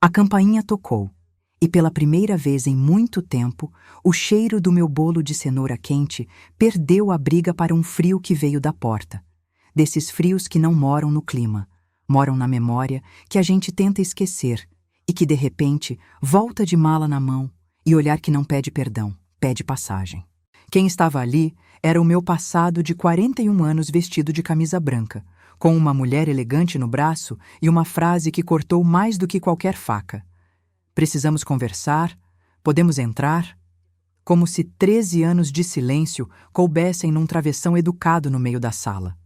A campainha tocou, e pela primeira vez em muito tempo, o cheiro do meu bolo de cenoura quente perdeu a briga para um frio que veio da porta. Desses frios que não moram no clima, moram na memória, que a gente tenta esquecer, e que de repente volta de mala na mão, e olhar que não pede perdão, pede passagem. Quem estava ali era o meu passado de 41 anos vestido de camisa branca, com uma mulher elegante no braço e uma frase que cortou mais do que qualquer faca. Precisamos conversar? Podemos entrar? Como se 13 anos de silêncio coubessem num travessão educado no meio da sala.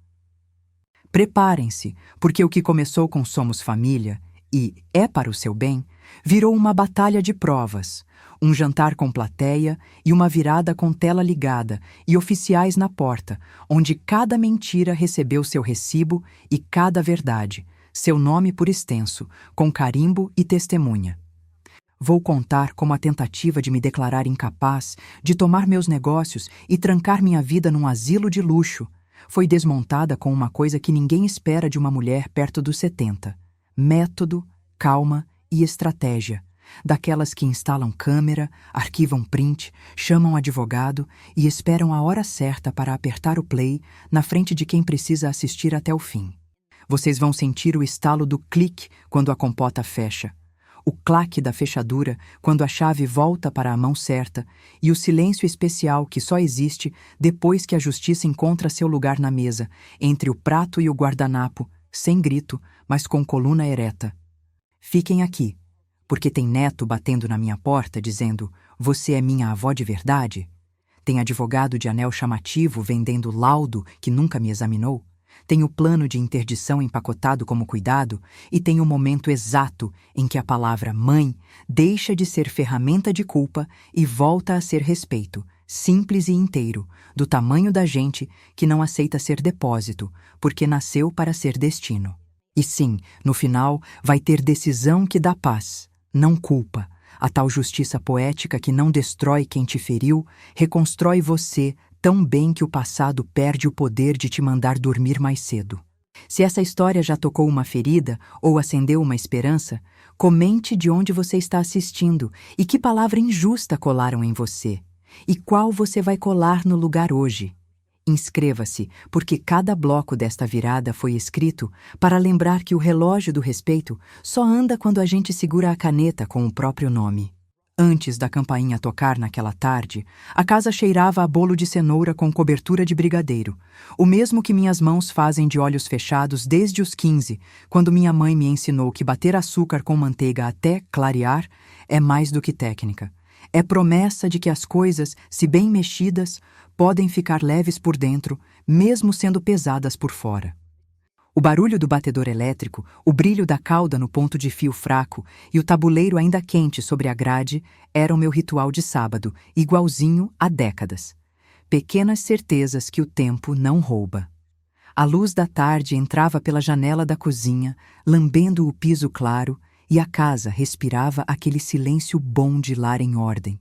Preparem-se, porque o que começou com Somos Família, e é para o seu bem, virou uma batalha de provas, um jantar com plateia e uma virada com tela ligada e oficiais na porta, onde cada mentira recebeu seu recibo e cada verdade, seu nome por extenso, com carimbo e testemunha. Vou contar como a tentativa de me declarar incapaz, de tomar meus negócios e trancar minha vida num asilo de luxo, foi desmontada com uma coisa que ninguém espera de uma mulher perto dos 70. Método, calma e estratégia. Daquelas que instalam câmera, arquivam print, chamam advogado e esperam a hora certa para apertar o play na frente de quem precisa assistir até o fim. Vocês vão sentir o estalo do clique quando a compota fecha, o claque da fechadura quando a chave volta para a mão certa e o silêncio especial que só existe depois que a justiça encontra seu lugar na mesa, entre o prato e o guardanapo, sem grito, mas com coluna ereta. Fiquem aqui, porque tem neto batendo na minha porta dizendo: "Você é minha avó de verdade?" Tem advogado de anel chamativo vendendo laudo que nunca me examinou. Tem o plano de interdição empacotado como cuidado e tem o momento exato em que a palavra mãe deixa de ser ferramenta de culpa e volta a ser respeito, simples e inteiro, do tamanho da gente que não aceita ser depósito, porque nasceu para ser destino. E sim, no final, vai ter decisão que dá paz, não culpa. A tal justiça poética que não destrói quem te feriu, reconstrói você tão bem que o passado perde o poder de te mandar dormir mais cedo. Se essa história já tocou uma ferida ou acendeu uma esperança, comente de onde você está assistindo e que palavra injusta colaram em você. E qual você vai colar no lugar hoje. Inscreva-se, porque cada bloco desta virada foi escrito para lembrar que o relógio do respeito só anda quando a gente segura a caneta com o próprio nome. Antes da campainha tocar naquela tarde, a casa cheirava a bolo de cenoura com cobertura de brigadeiro, o mesmo que minhas mãos fazem de olhos fechados desde os 15, quando minha mãe me ensinou que bater açúcar com manteiga até clarear é mais do que técnica. É promessa de que as coisas, se bem mexidas, podem ficar leves por dentro, mesmo sendo pesadas por fora. O barulho do batedor elétrico, o brilho da cauda no ponto de fio fraco e o tabuleiro ainda quente sobre a grade eram meu ritual de sábado, igualzinho há décadas. Pequenas certezas que o tempo não rouba. A luz da tarde entrava pela janela da cozinha, lambendo o piso claro, e a casa respirava aquele silêncio bom de lar em ordem.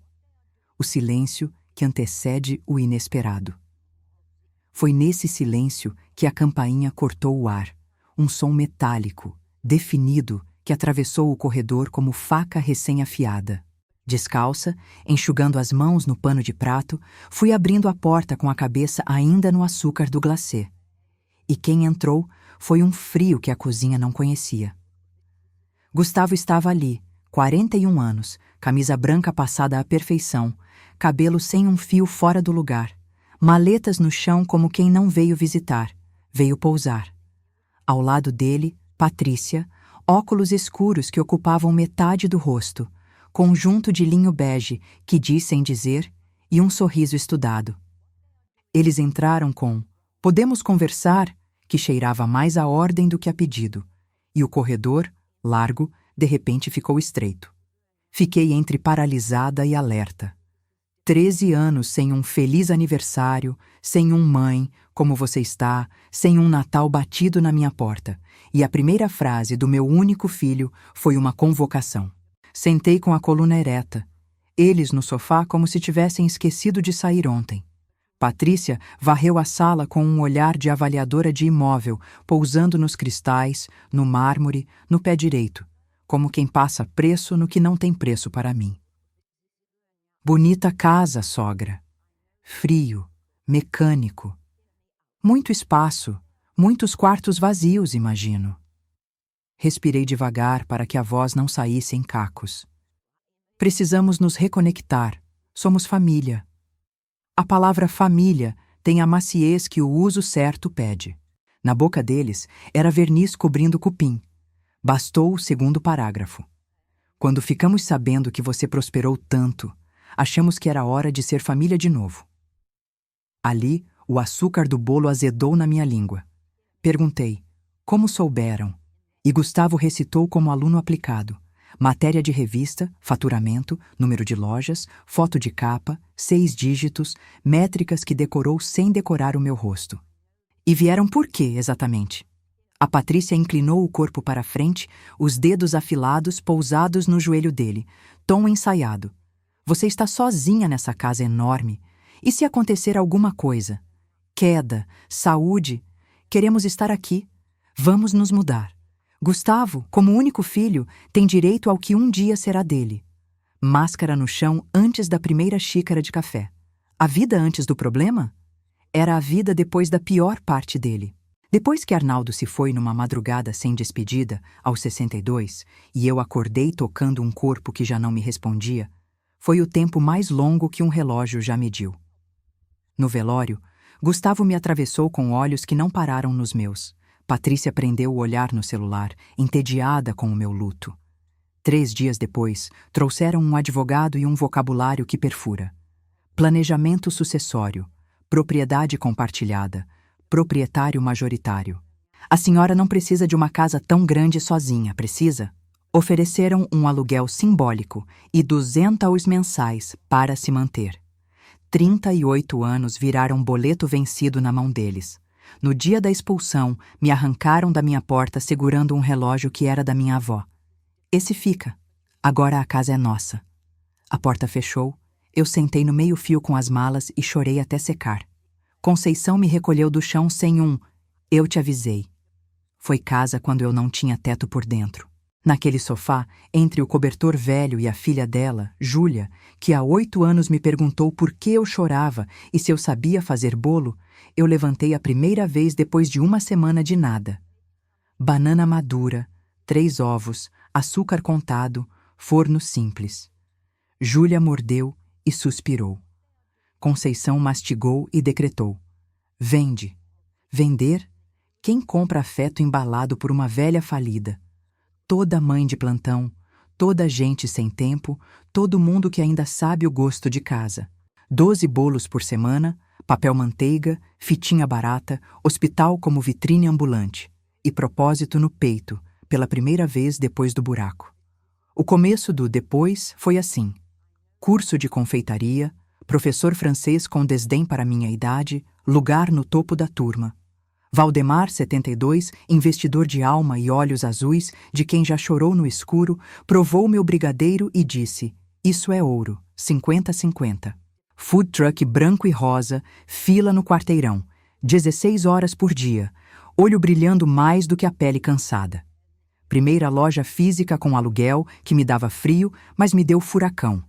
O silêncio que antecede o inesperado. Foi nesse silêncio que a campainha cortou o ar, um som metálico, definido, que atravessou o corredor como faca recém-afiada. Descalça, enxugando as mãos no pano de prato, fui abrindo a porta com a cabeça ainda no açúcar do glacê. E quem entrou foi um frio que a cozinha não conhecia. Gustavo estava ali, 41 anos, camisa branca passada à perfeição, cabelo sem um fio fora do lugar, maletas no chão como quem não veio visitar, veio pousar. Ao lado dele, Patrícia, óculos escuros que ocupavam metade do rosto, conjunto de linho bege que diz sem dizer e um sorriso estudado. Eles entraram com "Podemos conversar?", que cheirava mais a ordem do que a pedido, e o corredor, largo, de repente ficou estreito. Fiquei entre paralisada e alerta. 13 anos sem um feliz aniversário, sem um mãe, como você está, sem um Natal batido na minha porta. E a primeira frase do meu único filho foi uma convocação. Sentei com a coluna ereta. Eles no sofá como se tivessem esquecido de sair ontem. Patrícia varreu a sala com um olhar de avaliadora de imóvel, pousando nos cristais, no mármore, no pé direito. como quem passa preço no que não tem preço para mim. Bonita casa, sogra. Frio, mecânico. Muito espaço, muitos quartos vazios, imagino. Respirei devagar para que a voz não saísse em cacos. Precisamos nos reconectar. Somos família. A palavra família tem a maciez que o uso certo pede. Na boca deles era verniz cobrindo cupim. Bastou o segundo parágrafo. Quando ficamos sabendo que você prosperou tanto, achamos que era hora de ser família de novo. Ali, o açúcar do bolo azedou na minha língua. Perguntei, como souberam? E Gustavo recitou como aluno aplicado. Matéria de revista, faturamento, número de lojas, foto de capa, 6 dígitos, métricas que decorou sem decorar o meu rosto. E vieram por quê, exatamente? A Patrícia inclinou o corpo para frente, os dedos afilados pousados no joelho dele, tom ensaiado. Você está sozinha nessa casa enorme. E se acontecer alguma coisa? Queda, saúde? Queremos estar aqui. Vamos nos mudar. Gustavo, como único filho, tem direito ao que um dia será dele. Máscara no chão antes da primeira xícara de café. A vida antes do problema? Era a vida depois da pior parte dele. Depois que Arnaldo se foi numa madrugada sem despedida, aos 62, e eu acordei tocando um corpo que já não me respondia, foi o tempo mais longo que um relógio já mediu. No velório, Gustavo me atravessou com olhos que não pararam nos meus. Patrícia prendeu o olhar no celular, entediada com o meu luto. 3 dias depois, trouxeram um advogado e um vocabulário que perfura. Planejamento sucessório, propriedade compartilhada, proprietário majoritário. A senhora não precisa de uma casa tão grande sozinha, precisa? Ofereceram um aluguel simbólico e 200 mensais para se manter. 38 anos viraram boleto vencido na mão deles. No dia da expulsão, me arrancaram da minha porta segurando um relógio que era da minha avó. Esse fica. Agora a casa é nossa. A porta fechou, eu sentei no meio-fio com as malas e chorei até secar. Conceição me recolheu do chão sem um "eu te avisei". Foi casa quando eu não tinha teto por dentro. Naquele sofá, entre o cobertor velho e a filha dela, Júlia, que há 8 anos me perguntou por que eu chorava e se eu sabia fazer bolo, eu levantei a primeira vez depois de 1 semana de nada. Banana madura, 3 ovos, açúcar contado, forno simples. Júlia mordeu e suspirou. Conceição mastigou e decretou: vende. Vender? Quem compra afeto embalado por uma velha falida? Toda mãe de plantão, toda gente sem tempo, todo mundo que ainda sabe o gosto de casa. 12 bolos por semana, papel manteiga, fitinha barata, hospital como vitrine ambulante. E propósito no peito, pela primeira vez depois do buraco. O começo do depois foi assim. Curso de confeitaria, professor francês com desdém para minha idade, lugar no topo da turma. Valdemar, 72, investidor de alma e olhos azuis, de quem já chorou no escuro, provou meu brigadeiro e disse: isso é ouro, 50-50. Food truck branco e rosa, fila no quarteirão, 16 horas por dia, olho brilhando mais do que a pele cansada. Primeira loja física com aluguel, que me dava frio, mas me deu furacão.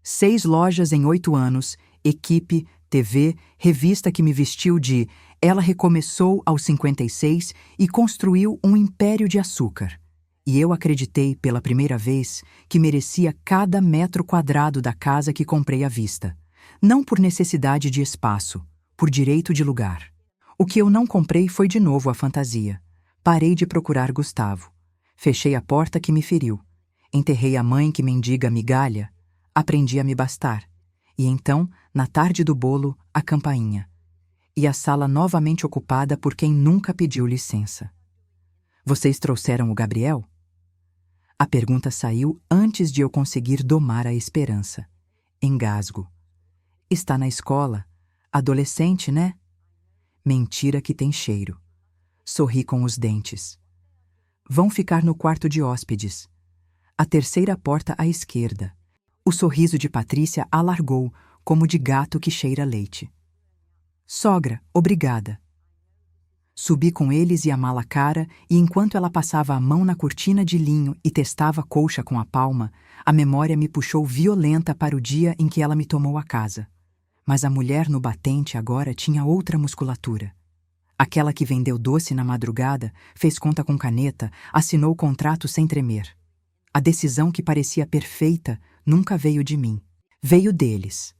6 lojas em 8 anos, equipe, TV, revista que me vestiu de Ela recomeçou aos 56 e construiu um império de açúcar. E eu acreditei, pela primeira vez, que merecia cada metro quadrado da casa que comprei à vista. Não por necessidade de espaço, por direito de lugar. O que eu não comprei foi de novo a fantasia. Parei de procurar Gustavo. Fechei a porta que me feriu. Enterrei a mãe que mendiga migalha. Aprendi a me bastar. E então, na tarde do bolo, a campainha. E a sala novamente ocupada por quem nunca pediu licença. Vocês trouxeram o Gabriel? A pergunta saiu antes de eu conseguir domar a esperança. Engasgo. Está na escola. Adolescente, né? Mentira que tem cheiro. Sorri com os dentes. Vão ficar no quarto de hóspedes. A terceira porta à esquerda. O sorriso de Patrícia alargou, como de gato que cheira leite. Sogra, obrigada. Subi com eles e a mala cara, e enquanto ela passava a mão na cortina de linho e testava a colcha com a palma, a memória me puxou violenta para o dia em que ela me tomou a casa. Mas a mulher no batente agora tinha outra musculatura. Aquela que vendeu doce na madrugada, fez conta com caneta, assinou o contrato sem tremer. A decisão que parecia perfeita nunca veio de mim. Veio deles.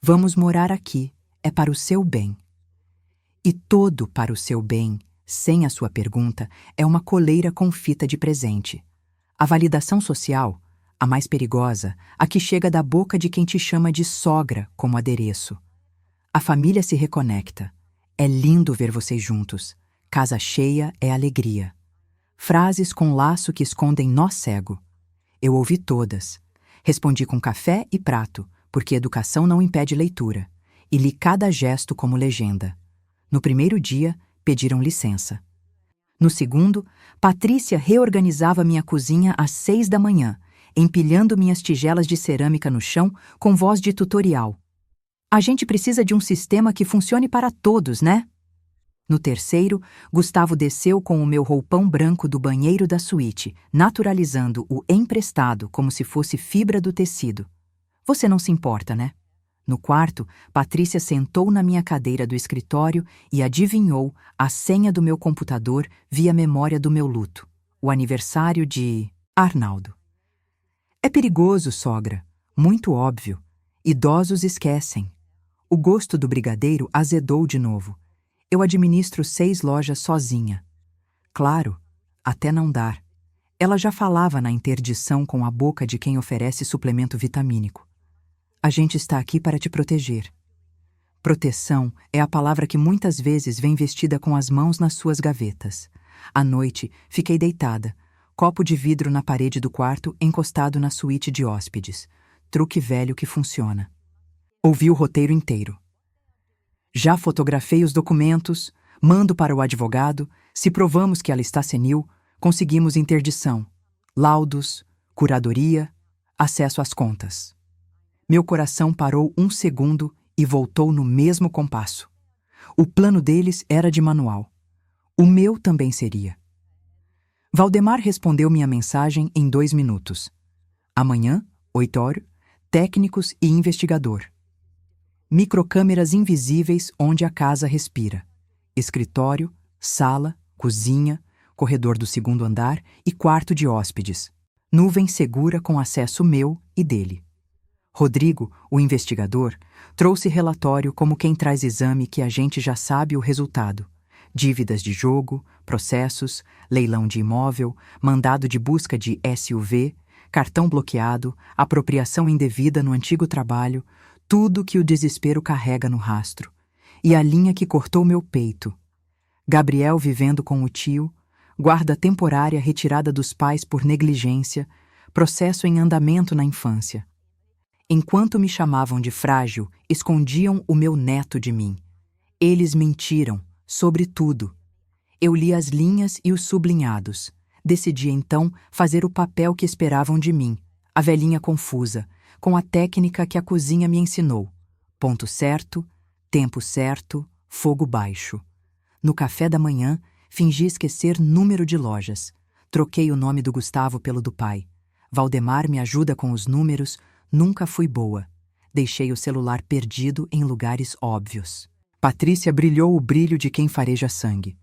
Vamos morar aqui, é para o seu bem. E todo para o seu bem, sem a sua pergunta, é uma coleira com fita de presente. A validação social, a mais perigosa, a que chega da boca de quem te chama de sogra como adereço. A família se reconecta. É lindo ver vocês juntos. Casa cheia é alegria. Frases com laço que escondem nó cego. Eu ouvi todas. Respondi com café e prato, porque educação não impede leitura, e li cada gesto como legenda. No primeiro dia, pediram licença. No segundo, Patrícia reorganizava minha cozinha às 6 da manhã, empilhando minhas tigelas de cerâmica no chão com voz de tutorial. A gente precisa de um sistema que funcione para todos, né? No terceiro, Gustavo desceu com o meu roupão branco do banheiro da suíte, naturalizando o emprestado como se fosse fibra do tecido. Você não se importa, né? No quarto, Patrícia sentou na minha cadeira do escritório e adivinhou a senha do meu computador via memória do meu luto, o aniversário de Arnaldo. É perigoso, sogra. Muito óbvio. Idosos esquecem. O gosto do brigadeiro azedou de novo. Eu administro 6 lojas sozinha. Claro, até não dar. Ela já falava na interdição com a boca de quem oferece suplemento vitamínico. A gente está aqui para te proteger. Proteção é a palavra que muitas vezes vem vestida com as mãos nas suas gavetas. À noite, fiquei deitada, copo de vidro na parede do quarto encostado na suíte de hóspedes. Truque velho que funciona. Ouvi o roteiro inteiro. Já fotografei os documentos, mando para o advogado, se provamos que ela está senil, conseguimos interdição, laudos, curadoria, acesso às contas. Meu coração parou um segundo e voltou no mesmo compasso. O plano deles era de manual. O meu também seria. Valdemar respondeu minha mensagem em 2 minutos. Amanhã, 8h, técnicos e investigador. Microcâmeras invisíveis onde a casa respira. Escritório, sala, cozinha, corredor do 2º andar e quarto de hóspedes. Nuvem segura com acesso meu e dele. Rodrigo, o investigador, trouxe relatório como quem traz exame que a gente já sabe o resultado. Dívidas de jogo, processos, leilão de imóvel, mandado de busca de SUV, cartão bloqueado, apropriação indevida no antigo trabalho, tudo que o desespero carrega no rastro. E a linha que cortou meu peito. Gabriel vivendo com o tio, guarda temporária retirada dos pais por negligência, processo em andamento na infância. Enquanto me chamavam de frágil, escondiam o meu neto de mim. Eles mentiram, sobre tudo. Eu li as linhas e os sublinhados. Decidi então fazer o papel que esperavam de mim, a velhinha confusa, com a técnica que a cozinha me ensinou. Ponto certo, tempo certo, fogo baixo. No café da manhã, fingi esquecer número de lojas. Troquei o nome do Gustavo pelo do pai. Valdemar me ajuda com os números. Nunca fui boa. Deixei o celular perdido em lugares óbvios. Patrícia brilhou o brilho de quem fareja sangue.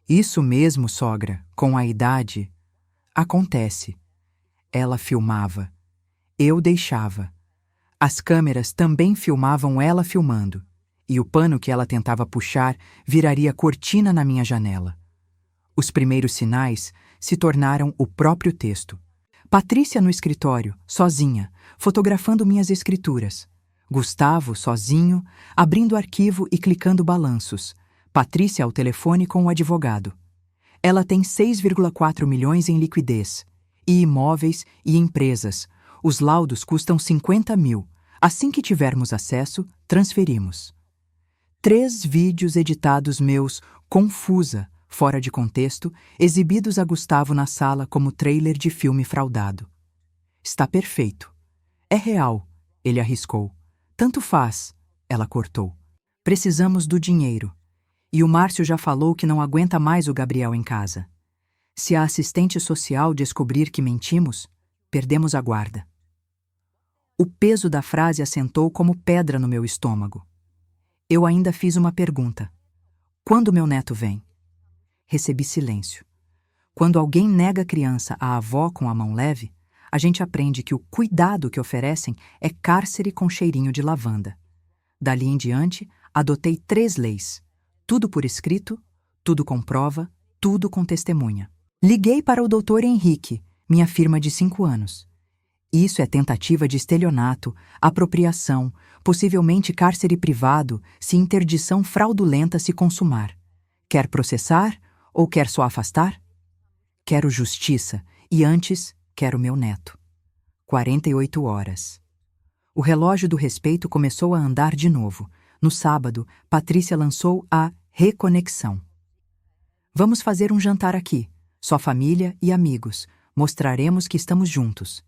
Isso mesmo, sogra, com a idade. Acontece. Ela filmava. Eu deixava. As câmeras também filmavam ela filmando. E o pano que ela tentava puxar viraria cortina na minha janela. Os primeiros sinais se tornaram o próprio texto. Patrícia no escritório, sozinha, fotografando minhas escrituras. Gustavo, sozinho, abrindo arquivo e clicando balanços. Patrícia ao telefone com o advogado. Ela tem 6,4 milhões em liquidez. E imóveis e empresas. Os laudos custam 50 mil. Assim que tivermos acesso, transferimos. 3 vídeos editados meus, confusa, fora de contexto, exibidos a Gustavo na sala como trailer de filme fraudado. Está perfeito. É real, ele arriscou. Tanto faz, ela cortou. Precisamos do dinheiro. E o Márcio já falou que não aguenta mais o Gabriel em casa. Se a assistente social descobrir que mentimos, perdemos a guarda. O peso da frase assentou como pedra no meu estômago. Eu ainda fiz uma pergunta. Quando meu neto vem? Recebi silêncio. Quando alguém nega a criança à avó com a mão leve, a gente aprende que o cuidado que oferecem é cárcere com cheirinho de lavanda. Dali em diante, adotei 3 leis. Tudo por escrito, tudo com prova, tudo com testemunha. Liguei para o Dr. Henrique, minha firma de 5 anos. Isso é tentativa de estelionato, apropriação, possivelmente cárcere privado, se interdição fraudulenta se consumar. Quer processar ou quer só afastar? Quero justiça e antes quero meu neto. 48 horas. O relógio do respeito começou a andar de novo. No sábado, Patrícia lançou a reconexão. Vamos fazer um jantar aqui, só família e amigos. Mostraremos que estamos juntos.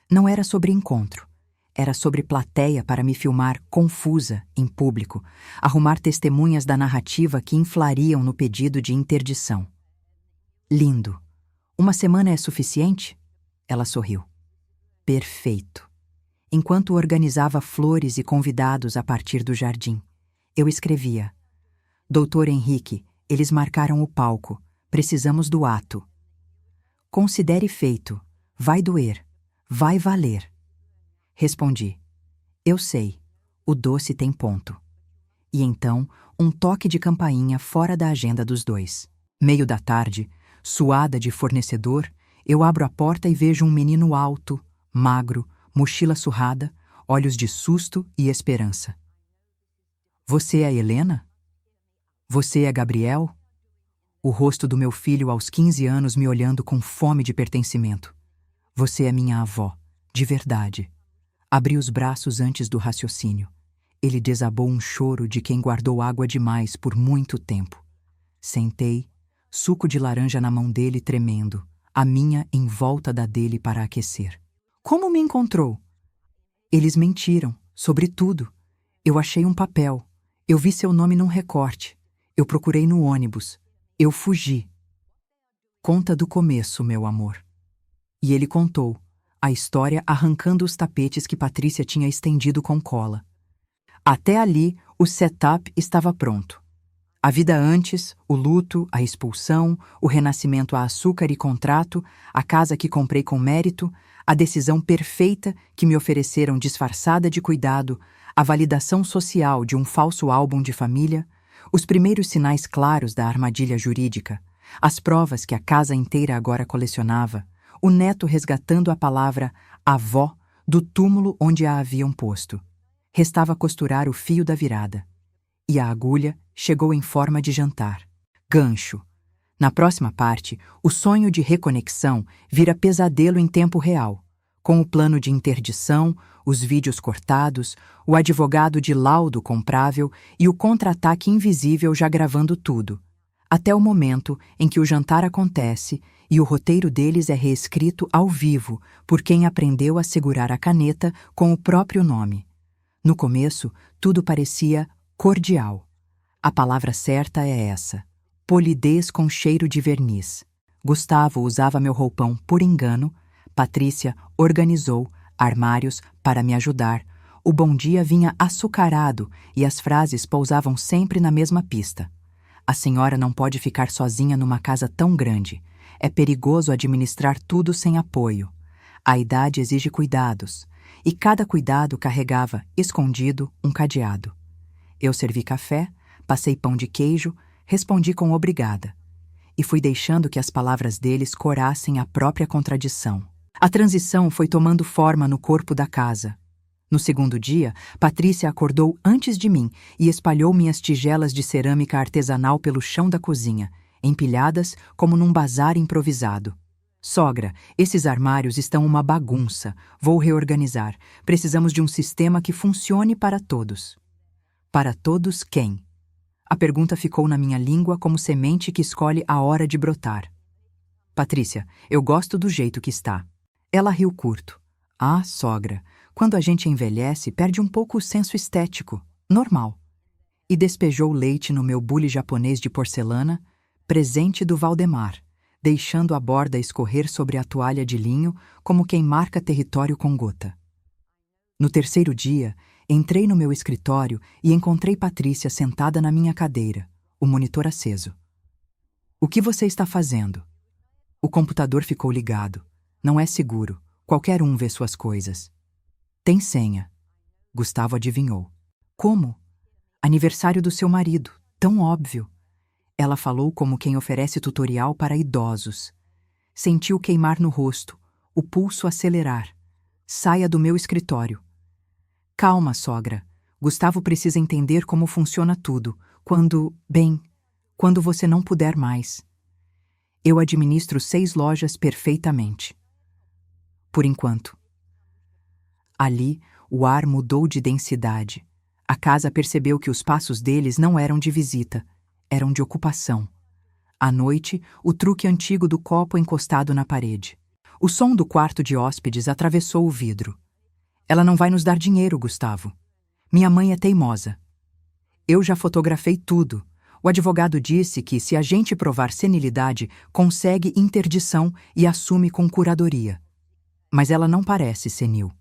Não era sobre encontro. Era sobre plateia para me filmar confusa, em público, arrumar testemunhas da narrativa que inflariam no pedido de interdição. Lindo. 1 semana é suficiente? Ela sorriu. Perfeito. Enquanto organizava flores e convidados a partir do jardim, eu escrevia: Doutor Henrique, eles marcaram o palco. Precisamos do ato. Considere feito. Vai doer. Vai valer. Respondi: eu sei. O doce tem ponto. E então, um toque de campainha fora da agenda dos dois. Meio da tarde, suada de fornecedor, eu abro a porta e vejo um menino alto, magro, mochila surrada, olhos de susto e esperança. Você é Helena? Você é Gabriel? O rosto do meu filho aos 15 anos me olhando com fome de pertencimento. Você é minha avó, de verdade. Abri os braços antes do raciocínio. Ele desabou um choro de quem guardou água demais por muito tempo. Sentei, suco de laranja na mão dele tremendo, a minha em volta da dele para aquecer. Como me encontrou? Eles mentiram, sobre tudo. Eu achei um papel. Eu vi seu nome num recorte. Eu procurei no ônibus. Eu fugi. Conta do começo, meu amor. E ele contou, a história arrancando os tapetes que Patrícia tinha estendido com cola. Até ali, o setup estava pronto. A vida antes, o luto, a expulsão, o renascimento a açúcar e contrato, a casa que comprei com mérito, a decisão perfeita que me ofereceram disfarçada de cuidado, a validação social de um falso álbum de família, os primeiros sinais claros da armadilha jurídica, as provas que a casa inteira agora colecionava, o neto resgatando a palavra avó do túmulo onde a haviam posto. Restava costurar o fio da virada. E a agulha chegou em forma de jantar. Gancho. Na próxima parte, o sonho de reconexão vira pesadelo em tempo real, com o plano de interdição, os vídeos cortados, o advogado de laudo comprável e o contra-ataque invisível já gravando tudo, até o momento em que o jantar acontece e o roteiro deles é reescrito ao vivo por quem aprendeu a segurar a caneta com o próprio nome. No começo, tudo parecia cordial. A palavra certa é essa: polidez com cheiro de verniz. Gustavo usava meu roupão por engano, Patrícia organizou armários para me ajudar, o bom dia vinha açucarado e as frases pousavam sempre na mesma pista. A senhora não pode ficar sozinha numa casa tão grande. É perigoso administrar tudo sem apoio. A idade exige cuidados, e cada cuidado carregava, escondido, um cadeado. Eu servi café, passei pão de queijo, respondi com obrigada. E fui deixando que as palavras deles corassem a própria contradição. A transição foi tomando forma no corpo da casa. No segundo dia, Patrícia acordou antes de mim e espalhou minhas tigelas de cerâmica artesanal pelo chão da cozinha, empilhadas como num bazar improvisado. Sogra, esses armários estão uma bagunça. Vou reorganizar. Precisamos de um sistema que funcione para todos. Para todos quem? A pergunta ficou na minha língua como semente que escolhe a hora de brotar. Patrícia, eu gosto do jeito que está. Ela riu curto. Ah, sogra, quando a gente envelhece, perde um pouco o senso estético. Normal. e despejou leite no meu bule japonês de porcelana, presente do Valdemar, deixando a borda escorrer sobre a toalha de linho como quem marca território com gota. No terceiro dia, entrei no meu escritório e encontrei Patrícia sentada na minha cadeira, o monitor aceso. O que você está fazendo? O computador ficou ligado. Não é seguro. Qualquer um vê suas coisas. Tem senha. Gustavo adivinhou. Como? Aniversário do seu marido. Tão óbvio. Ela falou como quem oferece tutorial para idosos. Sentiu queimar no rosto, o pulso acelerar. Saia do meu escritório. Calma, sogra. Gustavo precisa entender como funciona tudo. Quando você não puder mais. Eu administro 6 lojas perfeitamente. Por enquanto. Ali, o ar mudou de densidade. A casa percebeu que os passos deles não eram de visita, eram de ocupação. À noite, o truque antigo do copo encostado na parede. O som do quarto de hóspedes atravessou o vidro. Ela não vai nos dar dinheiro, Gustavo. Minha mãe é teimosa. Eu já fotografei tudo. O advogado disse que, se a gente provar senilidade, consegue interdição e assume com curadoria. Mas ela não parece senil.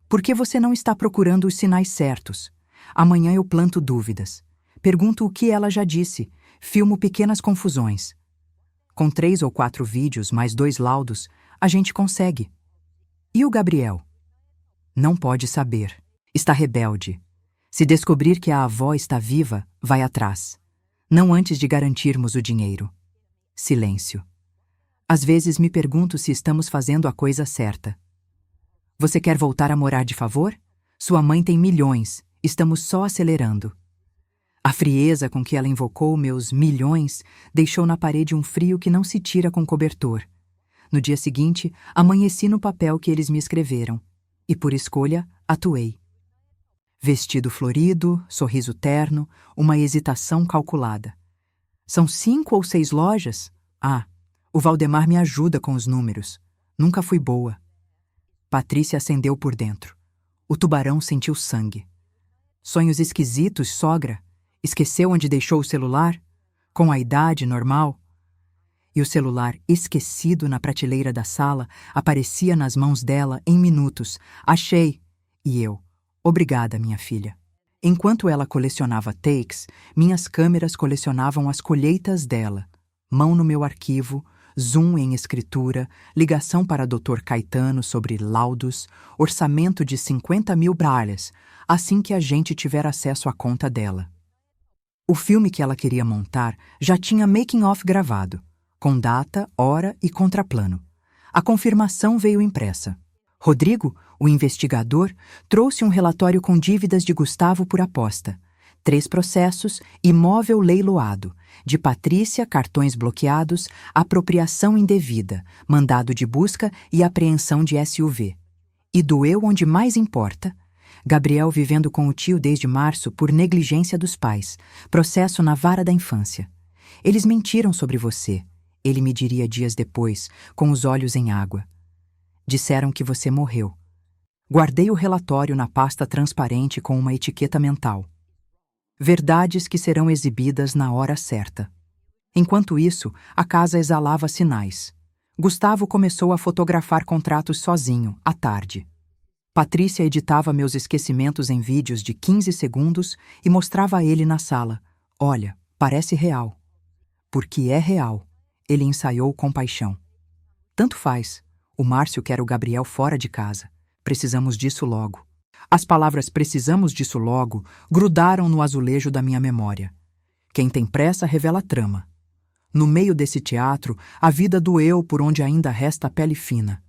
Por que você não está procurando os sinais certos? Amanhã eu planto dúvidas. Pergunto o que ela já disse. Filmo pequenas confusões. Com 3 ou 4 vídeos, mais 2 laudos, a gente consegue. E o Gabriel? Não pode saber. Está rebelde. Se descobrir que a avó está viva, vai atrás. Não antes de garantirmos o dinheiro. Silêncio. Às vezes me pergunto se estamos fazendo a coisa certa. Você quer voltar a morar de favor? Sua mãe tem milhões. Estamos só acelerando. A frieza com que ela invocou meus milhões deixou na parede um frio que não se tira com cobertor. No dia seguinte, amanheci no papel que eles me escreveram. E por escolha, atuei. Vestido florido, sorriso terno, uma hesitação calculada. São 5 ou 6 lojas? O Valdemar me ajuda com os números. Nunca fui boa. Patrícia acendeu por dentro. O tubarão sentiu sangue. Sonhos esquisitos, sogra? Esqueceu onde deixou o celular? Com a idade normal? E o celular, esquecido na prateleira da sala, aparecia nas mãos dela em minutos. Achei! E eu. Obrigada, minha filha. Enquanto ela colecionava takes, minhas câmeras colecionavam as colheitas dela. Mão no meu arquivo, zoom em escritura, ligação para Dr. Caetano sobre laudos, orçamento de 50 mil bralhas, assim que a gente tiver acesso à conta dela. O filme que ela queria montar já tinha making-of gravado, com data, hora e contraplano. A confirmação veio impressa. Rodrigo, o investigador, trouxe um relatório com dívidas de Gustavo por aposta, 3 processos, imóvel leiloado, de Patrícia, cartões bloqueados, apropriação indevida, mandado de busca e apreensão de SUV. E doeu onde mais importa. Gabriel vivendo com o tio desde março por negligência dos pais, processo na vara da infância. Eles mentiram sobre você, ele me diria dias depois, com os olhos em água. Disseram que você morreu. Guardei o relatório na pasta transparente com uma etiqueta mental. Verdades que serão exibidas na hora certa. Enquanto isso, a casa exalava sinais. Gustavo começou a fotografar contratos sozinho, à tarde. Patrícia editava meus esquecimentos em vídeos de 15 segundos e mostrava a ele na sala. Olha, parece real. Porque é real, ele ensaiou com paixão. Tanto faz. O Márcio quer o Gabriel fora de casa. Precisamos disso logo. As palavras "precisamos disso logo" grudaram no azulejo da minha memória. Quem tem pressa revela trama. No meio desse teatro, a vida doeu por onde ainda resta a pele fina.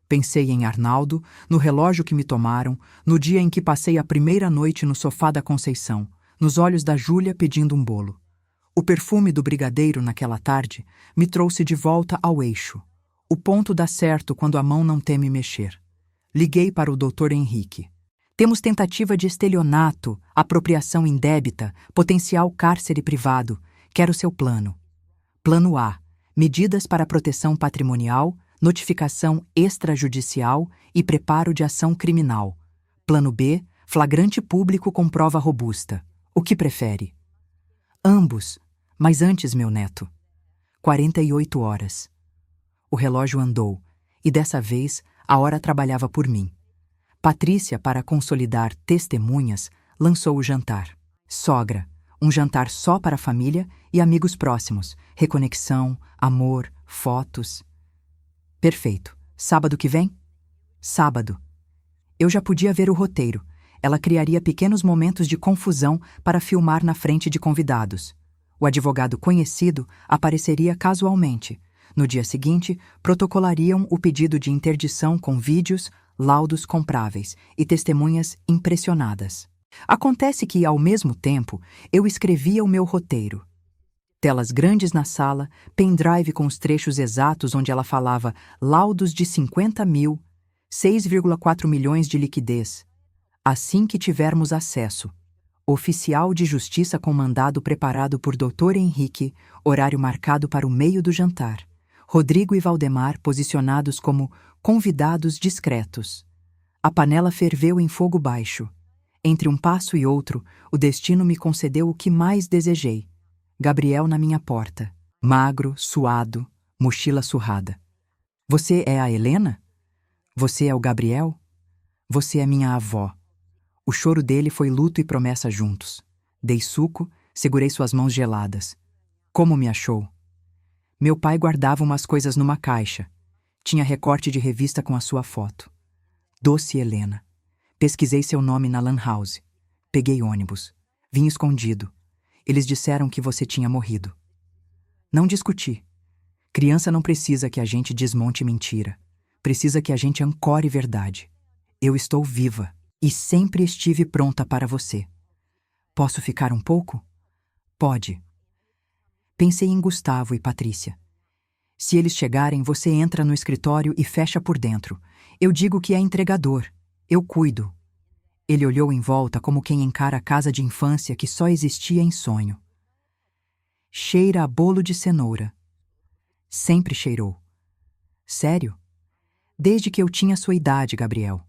Pensei em Arnaldo, no relógio que me tomaram, no dia em que passei a primeira noite no sofá da Conceição, nos olhos da Júlia pedindo um bolo. O perfume do brigadeiro naquela tarde me trouxe de volta ao eixo. O ponto dá certo quando a mão não teme mexer. Liguei para o Dr. Henrique. Temos tentativa de estelionato, apropriação indébita, potencial cárcere privado. Quero seu plano. Plano A. Medidas para proteção patrimonial, notificação extrajudicial e preparo de ação criminal. Plano B. Flagrante público com prova robusta. O que prefere? Ambos, mas antes, meu neto. 48 horas. O relógio andou, e dessa vez a hora trabalhava por mim. Patrícia, para consolidar testemunhas, lançou o jantar. Sogra, um jantar só para a família e amigos próximos, reconexão, amor, fotos. Perfeito. Sábado que vem? Sábado. Eu já podia ver o roteiro. Ela criaria pequenos momentos de confusão para filmar na frente de convidados. O advogado conhecido apareceria casualmente. No dia seguinte, protocolariam o pedido de interdição com vídeos, laudos compráveis e testemunhas impressionadas. Acontece que, ao mesmo tempo, eu escrevia o meu roteiro. Telas grandes na sala, pendrive com os trechos exatos onde ela falava laudos de 50 mil, 6,4 milhões de liquidez. Assim que tivermos acesso. Oficial de justiça com mandado preparado por Dr. Henrique, horário marcado para o meio do jantar. Rodrigo e Valdemar posicionados como convidados discretos. A panela ferveu em fogo baixo. Entre um passo e outro, o destino me concedeu o que mais desejei. Gabriel na minha porta, magro, suado, mochila surrada. Você é a Helena? Você é o Gabriel? Você é minha avó. O choro dele foi luto e promessa juntos. Dei suco, segurei suas mãos geladas. Como me achou? Meu pai guardava umas coisas numa caixa. Tinha recorte de revista com a sua foto. Doce Helena. Pesquisei seu nome na Lan House. Peguei ônibus. Vim escondido. Eles disseram que você tinha morrido. Não discuti. Criança não precisa que a gente desmonte mentira. Precisa que a gente ancore verdade. Eu estou viva e sempre estive pronta para você. Posso ficar um pouco? Pode. Pensei em Gustavo e Patrícia. Se eles chegarem, você entra no escritório e fecha por dentro. Eu digo que é entregador. Eu cuido. Ele olhou em volta como quem encara a casa de infância que só existia em sonho. Cheira a bolo de cenoura. Sempre cheirou. Sério? Desde que eu tinha sua idade, Gabriel.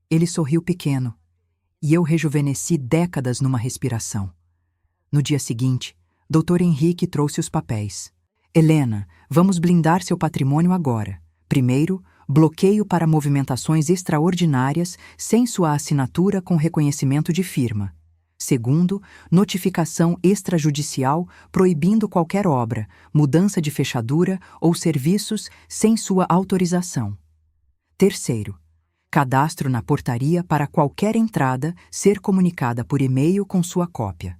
Ele sorriu pequeno, e eu rejuvenesci décadas numa respiração. No dia seguinte, Dr. Henrique trouxe os papéis. Helena, vamos blindar seu patrimônio agora. Primeiro, bloqueio para movimentações extraordinárias sem sua assinatura com reconhecimento de firma. Segundo, notificação extrajudicial proibindo qualquer obra, mudança de fechadura ou serviços sem sua autorização. Terceiro, cadastro na portaria para qualquer entrada ser comunicada por e-mail com sua cópia.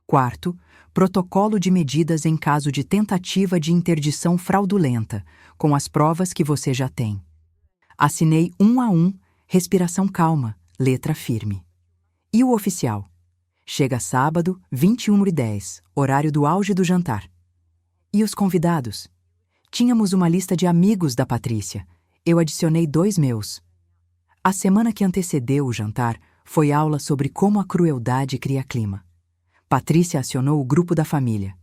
Quarto, protocolo de medidas em caso de tentativa de interdição fraudulenta, com as provas que você já tem. Assinei 1 a 1, respiração calma, letra firme. E o oficial? Chega sábado, 21h10, horário do auge do jantar. E os convidados? Tínhamos uma lista de amigos da Patrícia. Eu adicionei 2 meus. A semana que antecedeu o jantar foi aula sobre como a crueldade cria clima. Patrícia acionou o grupo da família.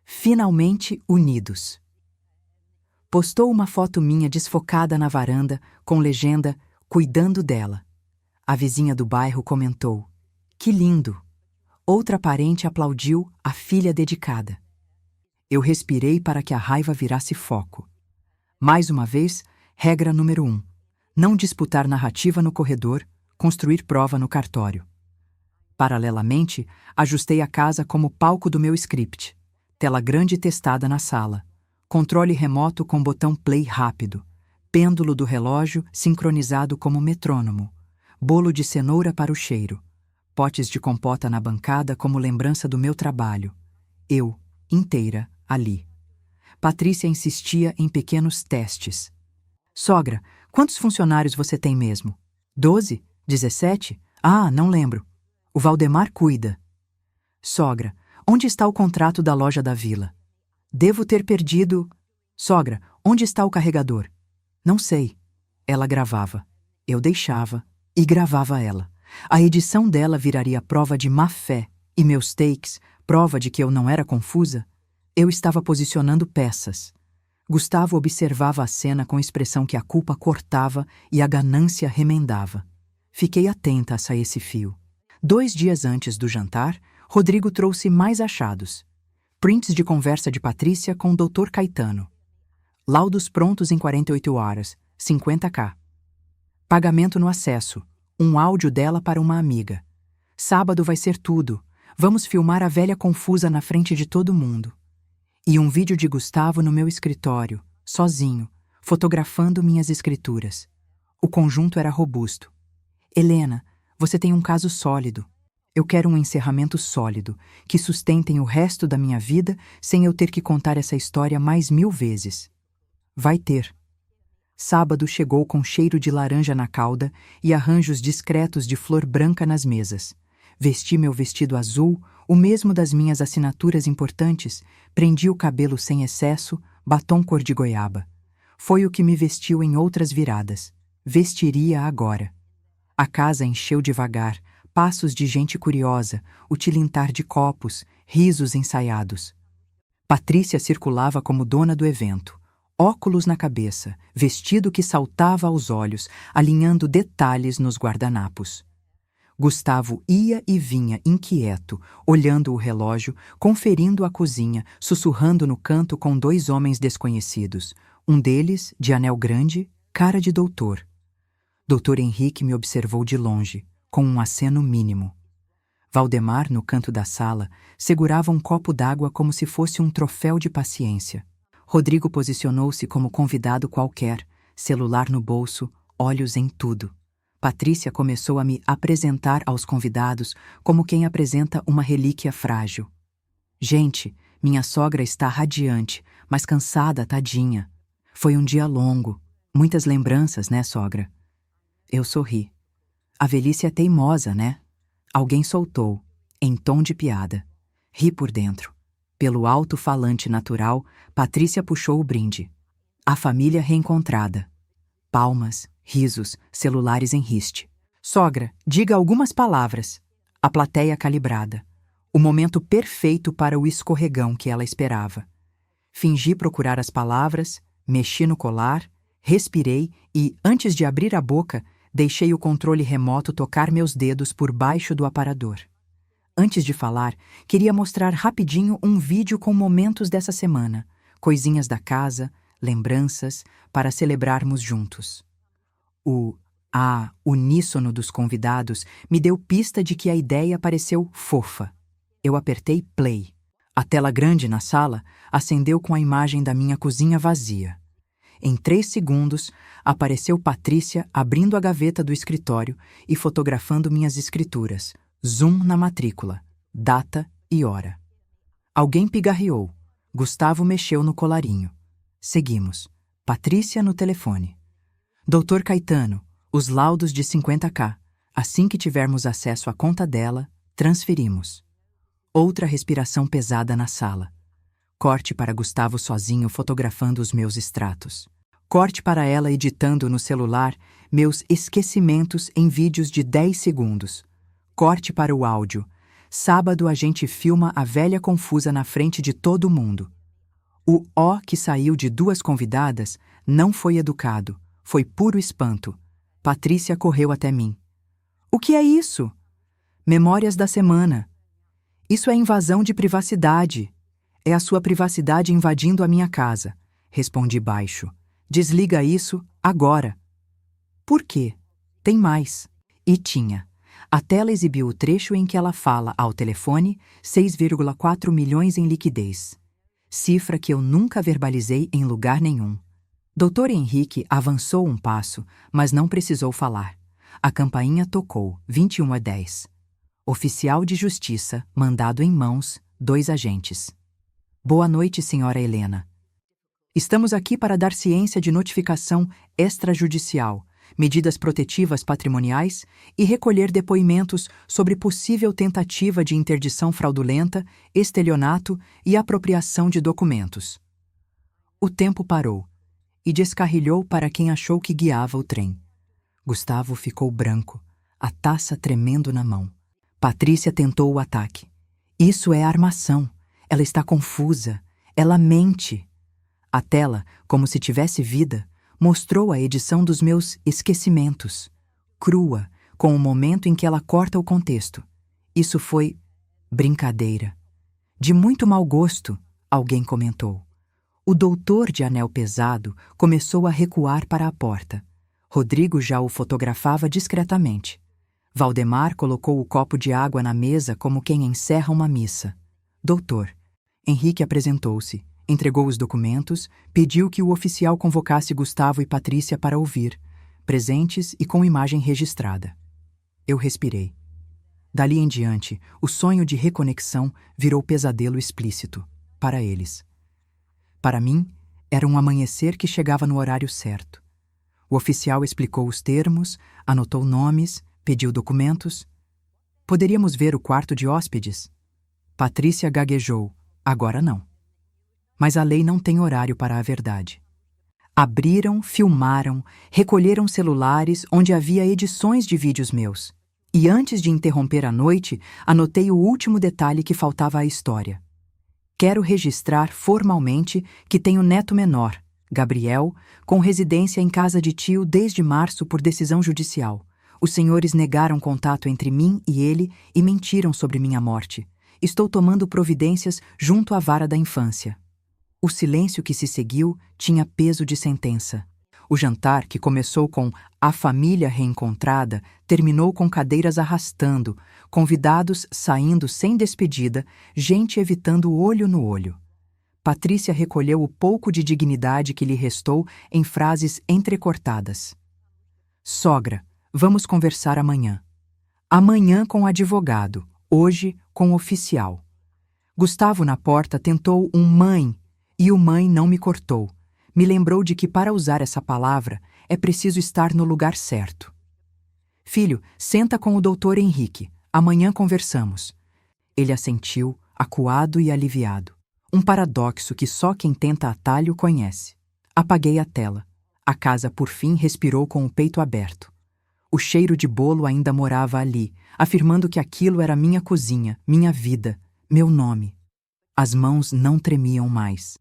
Finalmente unidos. Postou uma foto minha desfocada na varanda, com legenda "Cuidando dela". A vizinha do bairro comentou: "Que lindo!". Outra parente aplaudiu a filha dedicada. Eu respirei para que a raiva virasse foco. Mais uma vez, regra número 1. Não disputar narrativa no corredor, construir prova no cartório. Paralelamente, ajustei a casa como palco do meu script. Tela grande testada na sala. Controle remoto com botão play rápido. Pêndulo do relógio sincronizado como metrônomo. Bolo de cenoura para o cheiro. Potes de compota na bancada como lembrança do meu trabalho. Eu, inteira, ali. Patrícia insistia em pequenos testes. Sogra, quantos funcionários você tem mesmo? 12? 17? Ah, não lembro. O Valdemar cuida. Sogra, onde está o contrato da loja da vila? Devo ter perdido... Sogra, onde está o carregador? Não sei. Ela gravava. Eu deixava e gravava ela. A edição dela viraria prova de má-fé e meus takes, prova de que eu não era confusa. Eu estava posicionando peças. Gustavo observava a cena com expressão que a culpa cortava e a ganância remendava. Fiquei atenta a esse fio. 2 dias antes do jantar, Rodrigo trouxe mais achados. Prints de conversa de Patrícia com o Dr. Caetano. Laudos prontos em 48 horas, 50k. Pagamento no acesso. Um áudio dela para uma amiga. Sábado vai ser tudo. Vamos filmar a velha confusa na frente de todo mundo. E um vídeo de Gustavo no meu escritório, sozinho, fotografando minhas escrituras. O conjunto era robusto. Helena, você tem um caso sólido. Eu quero um encerramento sólido, que sustentem o resto da minha vida sem eu ter que contar essa história mais 1000 vezes. Vai ter. Sábado chegou com cheiro de laranja na cauda e arranjos discretos de flor branca nas mesas. Vesti meu vestido azul, o mesmo das minhas assinaturas importantes, prendi o cabelo sem excesso, batom cor de goiaba. Foi o que me vestiu em outras viradas. Vestiria agora. A casa encheu devagar, passos de gente curiosa, o tilintar de copos, risos ensaiados. Patrícia circulava como dona do evento. Óculos na cabeça, vestido que saltava aos olhos, alinhando detalhes nos guardanapos. Gustavo ia e vinha inquieto, olhando o relógio, conferindo a cozinha, sussurrando no canto com 2 homens desconhecidos. Um deles, de anel grande, cara de doutor. Doutor Henrique me observou de longe, com um aceno mínimo. Valdemar, no canto da sala, segurava um copo d'água como se fosse um troféu de paciência. Rodrigo posicionou-se como convidado qualquer, celular no bolso, olhos em tudo. Patrícia começou a me apresentar aos convidados como quem apresenta uma relíquia frágil. Gente, minha sogra está radiante, mas cansada, tadinha. Foi um dia longo. Muitas lembranças, né, sogra? Eu sorri. A velhice é teimosa, né? Alguém soltou, em tom de piada. Ri por dentro. Pelo alto-falante natural, Patrícia puxou o brinde. A família reencontrada. Palmas, risos, celulares em riste. Sogra, diga algumas palavras. A plateia calibrada. O momento perfeito para o escorregão que ela esperava. Fingi procurar as palavras, mexi no colar, respirei e, antes de abrir a boca, deixei o controle remoto tocar meus dedos por baixo do aparador. Antes de falar, queria mostrar rapidinho um vídeo com momentos dessa semana, coisinhas da casa, lembranças, para celebrarmos juntos. O uníssono dos convidados me deu pista de que a ideia pareceu fofa. Eu apertei play. A tela grande na sala acendeu com a imagem da minha cozinha vazia. Em 3 segundos, apareceu Patrícia abrindo a gaveta do escritório e fotografando minhas escrituras. Zoom na matrícula, data e hora. Alguém pigarreou. Gustavo mexeu no colarinho. Seguimos. Patrícia no telefone. Doutor Caetano, os laudos de 50k. Assim que tivermos acesso à conta dela, transferimos. Outra respiração pesada na sala. Corte para Gustavo sozinho fotografando os meus extratos. Corte para ela editando no celular meus esquecimentos em vídeos de 10 segundos. Corte para o áudio. Sábado a gente filma a velha confusa na frente de todo mundo. O ó que saiu de 2 convidadas não foi educado, foi puro espanto. Patrícia correu até mim. O que é isso? Memórias da semana. Isso é invasão de privacidade. É a sua privacidade invadindo a minha casa. Respondi baixo. Desliga isso agora. Por quê? Tem mais. E tinha. A tela exibiu o trecho em que ela fala ao telefone 6,4 milhões em liquidez. Cifra que eu nunca verbalizei em lugar nenhum. Dr. Henrique avançou um passo, mas não precisou falar. A campainha tocou, 21h10. Oficial de justiça, mandado em mãos, 2 agentes. Boa noite, senhora Helena. Estamos aqui para dar ciência de notificação extrajudicial, medidas protetivas patrimoniais e recolher depoimentos sobre possível tentativa de interdição fraudulenta, estelionato e apropriação de documentos. O tempo parou e descarrilhou para quem achou que guiava o trem. Gustavo ficou branco, a taça tremendo na mão. Patrícia tentou o ataque. Isso é armação. Ela está confusa. Ela mente. A tela, como se tivesse vida, mostrou a edição dos meus esquecimentos, crua, com o momento em que ela corta o contexto. Isso foi brincadeira. De muito mau gosto, alguém comentou. O doutor de anel pesado começou a recuar para a porta. Rodrigo já o fotografava discretamente. Valdemar colocou o copo de água na mesa como quem encerra uma missa. Doutor. Henrique apresentou-se, entregou os documentos, pediu que o oficial convocasse Gustavo e Patrícia para ouvir, presentes e com imagem registrada. Eu respirei. Dali em diante, o sonho de reconexão virou pesadelo explícito, para eles. Para mim, era um amanhecer que chegava no horário certo. O oficial explicou os termos, anotou nomes, pediu documentos. Poderíamos ver o quarto de hóspedes? Patrícia gaguejou. Agora não. Mas a lei não tem horário para a verdade. Abriram, filmaram, recolheram celulares onde havia edições de vídeos meus. E antes de interromper a noite, anotei o último detalhe que faltava à história. Quero registrar formalmente que tenho neto menor, Gabriel, com residência em casa de tio desde março por decisão judicial. Os senhores negaram contato entre mim e ele e mentiram sobre minha morte. Estou tomando providências junto à vara da infância. O silêncio que se seguiu tinha peso de sentença. O jantar, que começou com a família reencontrada, terminou com cadeiras arrastando, convidados saindo sem despedida, gente evitando olho no olho. Patrícia recolheu o pouco de dignidade que lhe restou em frases entrecortadas. Sogra, vamos conversar amanhã. Amanhã com o advogado, hoje com o oficial. Gustavo na porta tentou um mãe, e o mãe não me cortou. Me lembrou de que para usar essa palavra é preciso estar no lugar certo. Filho, senta com o doutor Henrique. Amanhã conversamos. Ele assentiu, acuado e aliviado. Um paradoxo que só quem tenta atalho conhece. Apaguei a tela. A casa, por fim, respirou com o peito aberto. O cheiro de bolo ainda morava ali, afirmando que aquilo era minha cozinha, minha vida, meu nome. As mãos não tremiam mais.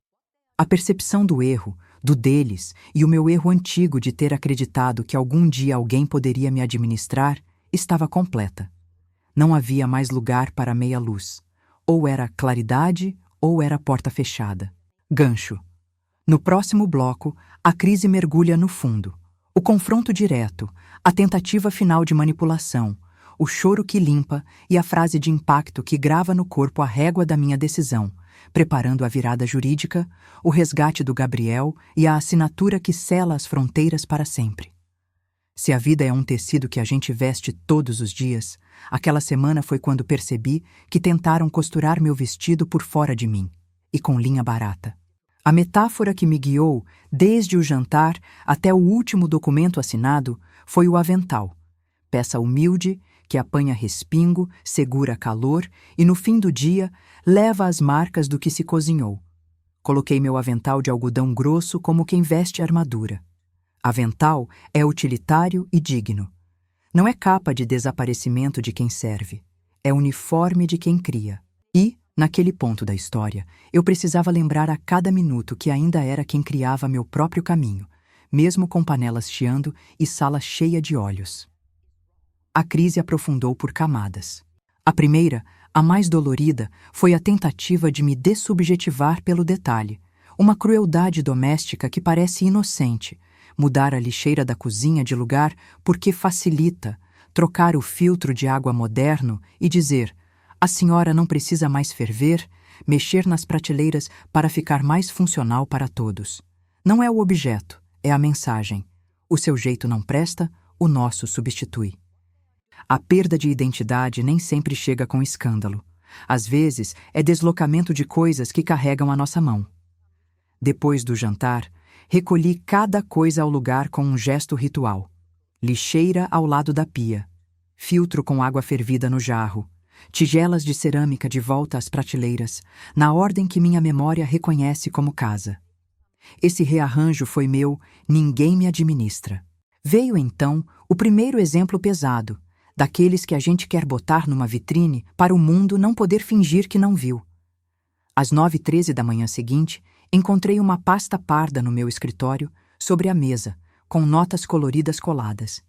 A percepção do erro, do deles, e o meu erro antigo de ter acreditado que algum dia alguém poderia me administrar, estava completa. Não havia mais lugar para meia luz. Ou era claridade, ou era porta fechada. Gancho. No próximo bloco, a crise mergulha no fundo. O confronto direto, a tentativa final de manipulação, o choro que limpa e a frase de impacto que grava no corpo a régua da minha decisão, preparando a virada jurídica, o resgate do Gabriel e a assinatura que sela as fronteiras para sempre. Se a vida é um tecido que a gente veste todos os dias, aquela semana foi quando percebi que tentaram costurar meu vestido por fora de mim, e com linha barata. A metáfora que me guiou, desde o jantar até o último documento assinado, foi o avental. Peça humilde, que apanha respingo, segura calor e, no fim do dia, leva as marcas do que se cozinhou. Coloquei meu avental de algodão grosso como quem veste armadura. Avental é utilitário e digno. Não é capa de desaparecimento de quem serve. É uniforme de quem cria. E, naquele ponto da história, eu precisava lembrar a cada minuto que ainda era quem criava meu próprio caminho, mesmo com panelas chiando e sala cheia de olhos. A crise aprofundou por camadas. A primeira, a mais dolorida, foi a tentativa de me dessubjetivar pelo detalhe, uma crueldade doméstica que parece inocente, mudar a lixeira da cozinha de lugar porque facilita, trocar o filtro de água moderno e dizer: a senhora não precisa mais ferver, mexer nas prateleiras para ficar mais funcional para todos. Não é o objeto, é a mensagem. O seu jeito não presta, o nosso substitui. A perda de identidade nem sempre chega com escândalo. Às vezes, é deslocamento de coisas que carregam a nossa mão. Depois do jantar, recolhi cada coisa ao lugar com um gesto ritual. Lixeira ao lado da pia, filtro com água fervida no jarro, tigelas de cerâmica de volta às prateleiras, na ordem que minha memória reconhece como casa. Esse rearranjo foi meu, ninguém me administra. Veio então o primeiro exemplo pesado, daqueles que a gente quer botar numa vitrine para o mundo não poder fingir que não viu. Às 9h13 da manhã seguinte, encontrei uma pasta parda no meu escritório, sobre a mesa, com notas coloridas coladas.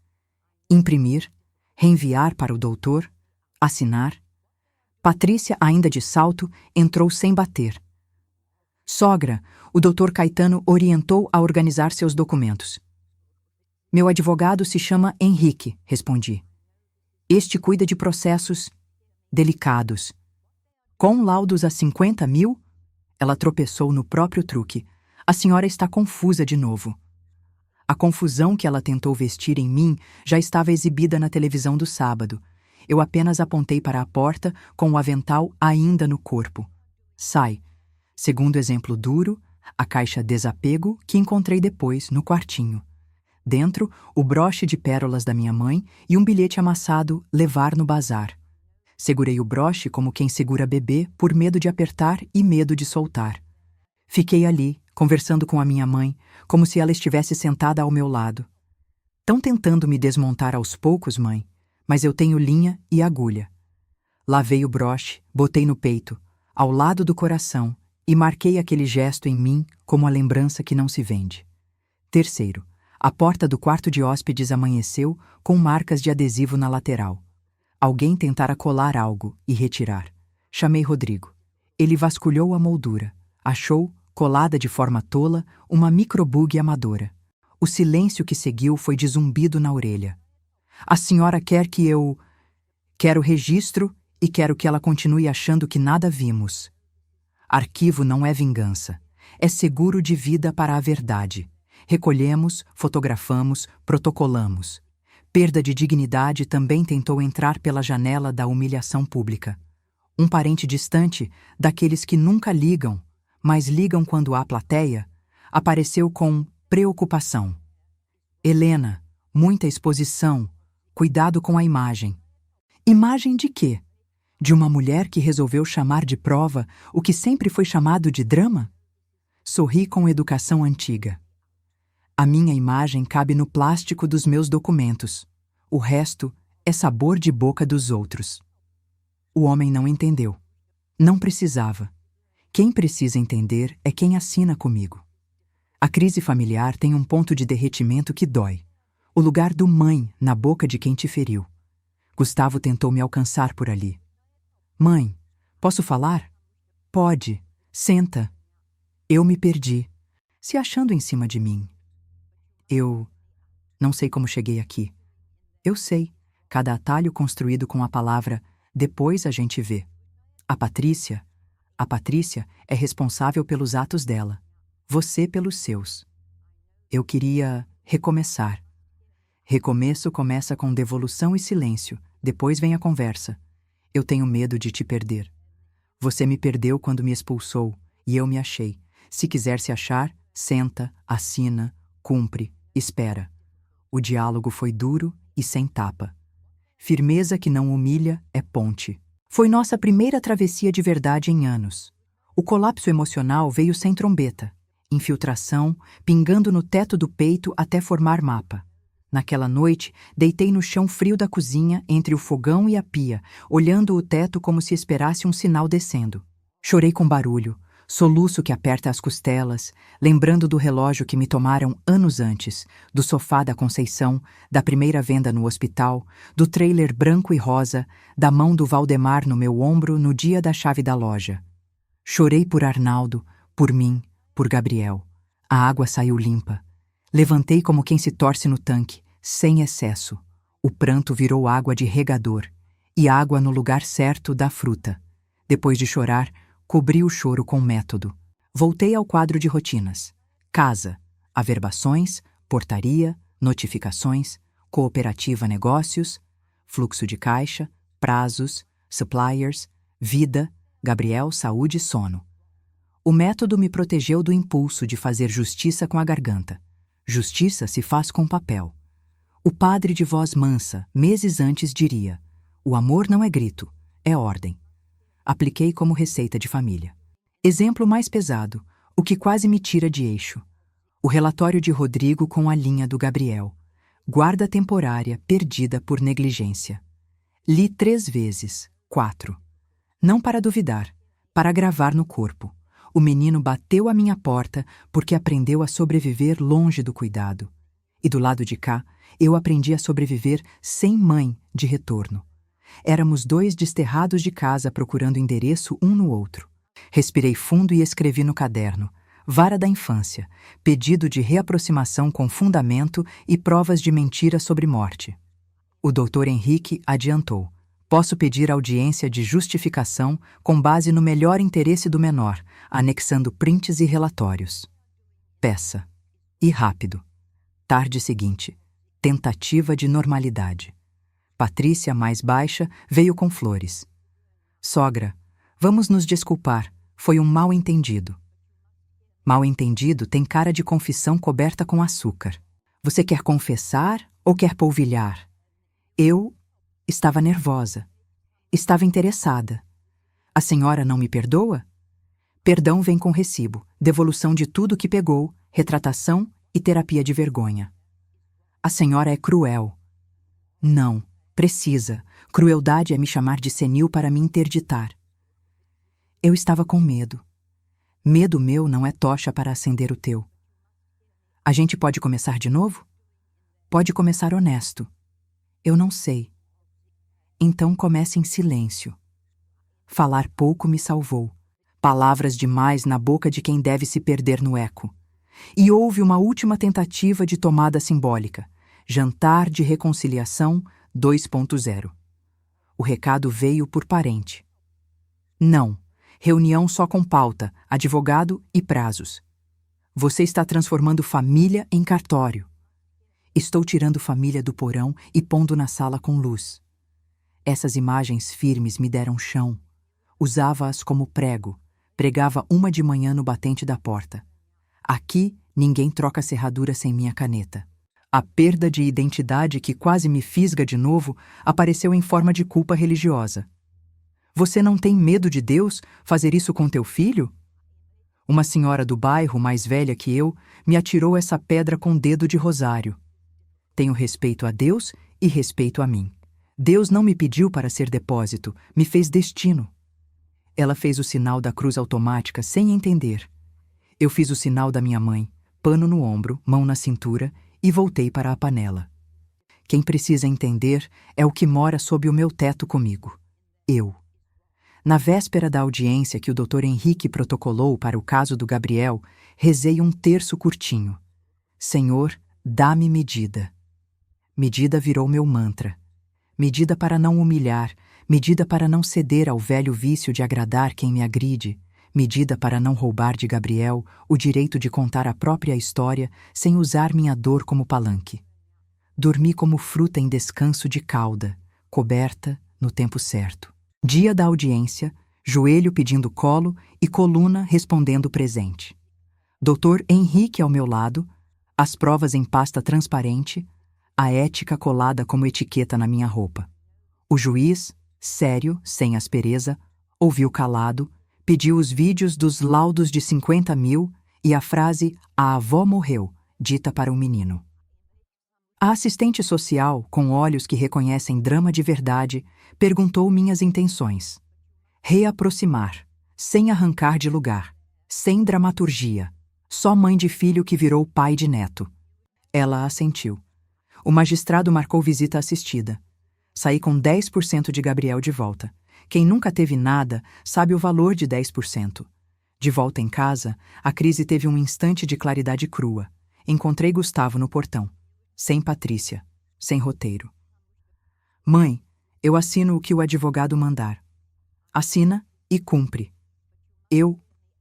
Imprimir, reenviar para o doutor, assinar, Patrícia, ainda de salto, entrou sem bater. Sogra, o Dr. Caetano orientou a organizar seus documentos. Meu advogado se chama Henrique, respondi. Este cuida de processos delicados. Com laudos a 50 mil? Ela tropeçou no próprio truque. A senhora está confusa de novo. A confusão que ela tentou vestir em mim já estava exibida na televisão do sábado. Eu apenas apontei para a porta com o avental ainda no corpo. Sai. Segundo exemplo duro, a caixa desapego que encontrei depois no quartinho. Dentro, o broche de pérolas da minha mãe e um bilhete amassado levar no bazar. Segurei o broche como quem segura bebê por medo de apertar e medo de soltar. Fiquei ali, conversando com a minha mãe, como se ela estivesse sentada ao meu lado. Tão tentando me desmontar aos poucos, mãe, mas eu tenho linha e agulha. Lavei o broche, botei no peito, ao lado do coração, e marquei aquele gesto em mim como a lembrança que não se vende. Terceiro, a porta do quarto de hóspedes amanheceu com marcas de adesivo na lateral. Alguém tentara colar algo e retirar. Chamei Rodrigo. Ele vasculhou a moldura. Achou, colada de forma tola, uma microbug amadora. O silêncio que seguiu foi de zumbido na orelha. A senhora quer que eu... Quero registro e quero que ela continue achando que nada vimos. Arquivo não é vingança. É seguro de vida para a verdade. Recolhemos, fotografamos, protocolamos. Perda de dignidade também tentou entrar pela janela da humilhação pública. Um parente distante, daqueles que nunca ligam, mas ligam quando há plateia, apareceu com preocupação. Helena, muita exposição, cuidado com a imagem. Imagem de quê? De uma mulher que resolveu chamar de prova o que sempre foi chamado de drama? Sorri com educação antiga. A minha imagem cabe no plástico dos meus documentos. O resto é sabor de boca dos outros. O homem não entendeu. Não precisava. Quem precisa entender é quem assina comigo. A crise familiar tem um ponto de derretimento que dói. O lugar do mãe na boca de quem te feriu. Gustavo tentou me alcançar por ali. Mãe, posso falar? Pode. Senta. Eu me perdi, se achando em cima de mim. Eu não sei como cheguei aqui. Eu sei, cada atalho construído com a palavra depois a gente vê. A Patrícia é responsável pelos atos dela, você pelos seus. Eu queria recomeçar. Recomeço começa com devolução e silêncio, depois vem a conversa. Eu tenho medo de te perder. Você me perdeu quando me expulsou, e eu me achei. Se quiser se achar, senta, assina, cumpre, espera. O diálogo foi duro e sem tapa. Firmeza que não humilha é ponte. Foi nossa primeira travessia de verdade em anos. O colapso emocional veio sem trombeta. Infiltração, pingando no teto do peito até formar mapa. Naquela noite, deitei no chão frio da cozinha, entre o fogão e a pia, olhando o teto como se esperasse um sinal descendo. Chorei com barulho, soluço que aperta as costelas, lembrando do relógio que me tomaram anos antes, do sofá da Conceição, da primeira venda no hospital, do trailer branco e rosa, da mão do Valdemar no meu ombro no dia da chave da loja. Chorei por Arnaldo, por mim, por Gabriel. A água saiu limpa. Levantei como quem se torce no tanque, sem excesso. O pranto virou água de regador, e água no lugar certo da fruta. Depois de chorar, cobri o choro com método. Voltei ao quadro de rotinas. Casa, averbações, portaria, notificações, cooperativa negócios, fluxo de caixa, prazos, suppliers, vida, Gabriel, saúde e sono. O método me protegeu do impulso de fazer justiça com a garganta. Justiça se faz com papel. O padre de voz mansa, meses antes, diria: o amor não é grito, é ordem. Apliquei como receita de família. Exemplo mais pesado, o que quase me tira de eixo. O relatório de Rodrigo com a linha do Gabriel. Guarda temporária perdida por negligência. Li 3 vezes, 4. Não para duvidar, para gravar no corpo. O menino bateu à minha porta porque aprendeu a sobreviver longe do cuidado. E do lado de cá, eu aprendi a sobreviver sem mãe de retorno. Éramos dois desterrados de casa procurando endereço um no outro. Respirei fundo e escrevi no caderno: Vara da infância, pedido de reaproximação com fundamento e provas de mentira sobre morte. O Dr. Henrique adiantou: Posso pedir audiência de justificação com base no melhor interesse do menor, anexando prints e relatórios. Peça. E rápido. Tarde seguinte. Tentativa de normalidade. Patrícia, mais baixa, veio com flores. Sogra, vamos nos desculpar, foi um mal-entendido. Mal-entendido tem cara de confissão coberta com açúcar. Você quer confessar ou quer polvilhar? Eu estava nervosa. Estava interessada. A senhora não me perdoa? Perdão vem com recibo, devolução de tudo que pegou, retratação e terapia de vergonha. A senhora é cruel. Não, precisa. Crueldade é me chamar de senil para me interditar. Eu estava com medo. Medo meu não é tocha para acender o teu. A gente pode começar de novo? Pode começar honesto. Eu não sei. Então comece em silêncio. Falar pouco me salvou. Palavras demais na boca de quem deve se perder no eco. E houve uma última tentativa de tomada simbólica. Jantar de reconciliação 2.0. O recado veio por parente. Não. Reunião só com pauta, advogado e prazos. Você está transformando família em cartório. Estou tirando família do porão e pondo na sala com luz. Essas imagens firmes me deram chão. Usava-as como prego. Pregava uma de manhã no batente da porta. Aqui, ninguém troca serradura sem minha caneta. A perda de identidade que quase me fisga de novo apareceu em forma de culpa religiosa. Você não tem medo de Deus fazer isso com teu filho? Uma senhora do bairro, mais velha que eu, me atirou essa pedra com dedo de rosário. Tenho respeito a Deus e respeito a mim. Deus não me pediu para ser depósito, me fez destino. Ela fez o sinal da cruz automática sem entender. Eu fiz o sinal da minha mãe, pano no ombro, mão na cintura, e voltei para a panela. Quem precisa entender é o que mora sob o meu teto comigo. Eu. Na véspera da audiência que o Dr. Henrique protocolou para o caso do Gabriel, rezei um terço curtinho. Senhor, dá-me medida. Medida virou meu mantra. Medida para não humilhar, medida para não ceder ao velho vício de agradar quem me agride, medida para não roubar de Gabriel o direito de contar a própria história sem usar minha dor como palanque. Dormi como fruta em descanso de cauda, coberta no tempo certo. Dia da audiência, joelho pedindo colo e coluna respondendo presente. Dr. Henrique ao meu lado, as provas em pasta transparente, a ética colada como etiqueta na minha roupa. O juiz, sério, sem aspereza, ouviu calado, pediu os vídeos dos laudos de 50 mil e a frase "a avó morreu", dita para o menino. A assistente social, com olhos que reconhecem drama de verdade, perguntou minhas intenções. Reaproximar, sem arrancar de lugar, sem dramaturgia, só mãe de filho que virou pai de neto. Ela assentiu. O magistrado marcou visita assistida. Saí com 10% de Gabriel de volta. Quem nunca teve nada sabe o valor de 10%. De volta em casa, a crise teve um instante de claridade crua. Encontrei Gustavo no portão. Sem Patrícia. Sem roteiro. Mãe, eu assino o que o advogado mandar. Assina e cumpre. Eu?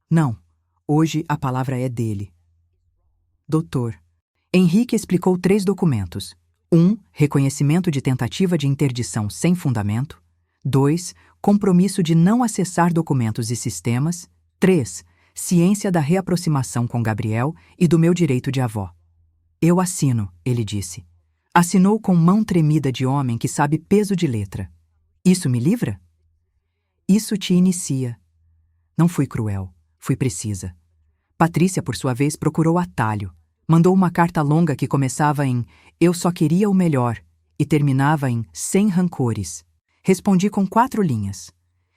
Não. Hoje a palavra é dele. Doutor. Henrique explicou 3 documentos. 1. Reconhecimento de tentativa de interdição sem fundamento. 2. Compromisso de não acessar documentos e sistemas. 3. Ciência da reaproximação com Gabriel e do meu direito de avó. Eu assino, ele disse. Assinou com mão tremida de homem que sabe peso de letra. Isso me livra? Isso te inicia. Não fui cruel, fui precisa. Patrícia, por sua vez, procurou atalho. Mandou uma carta longa que começava em "Eu só queria o melhor" e terminava em "Sem rancores". Respondi com 4 linhas.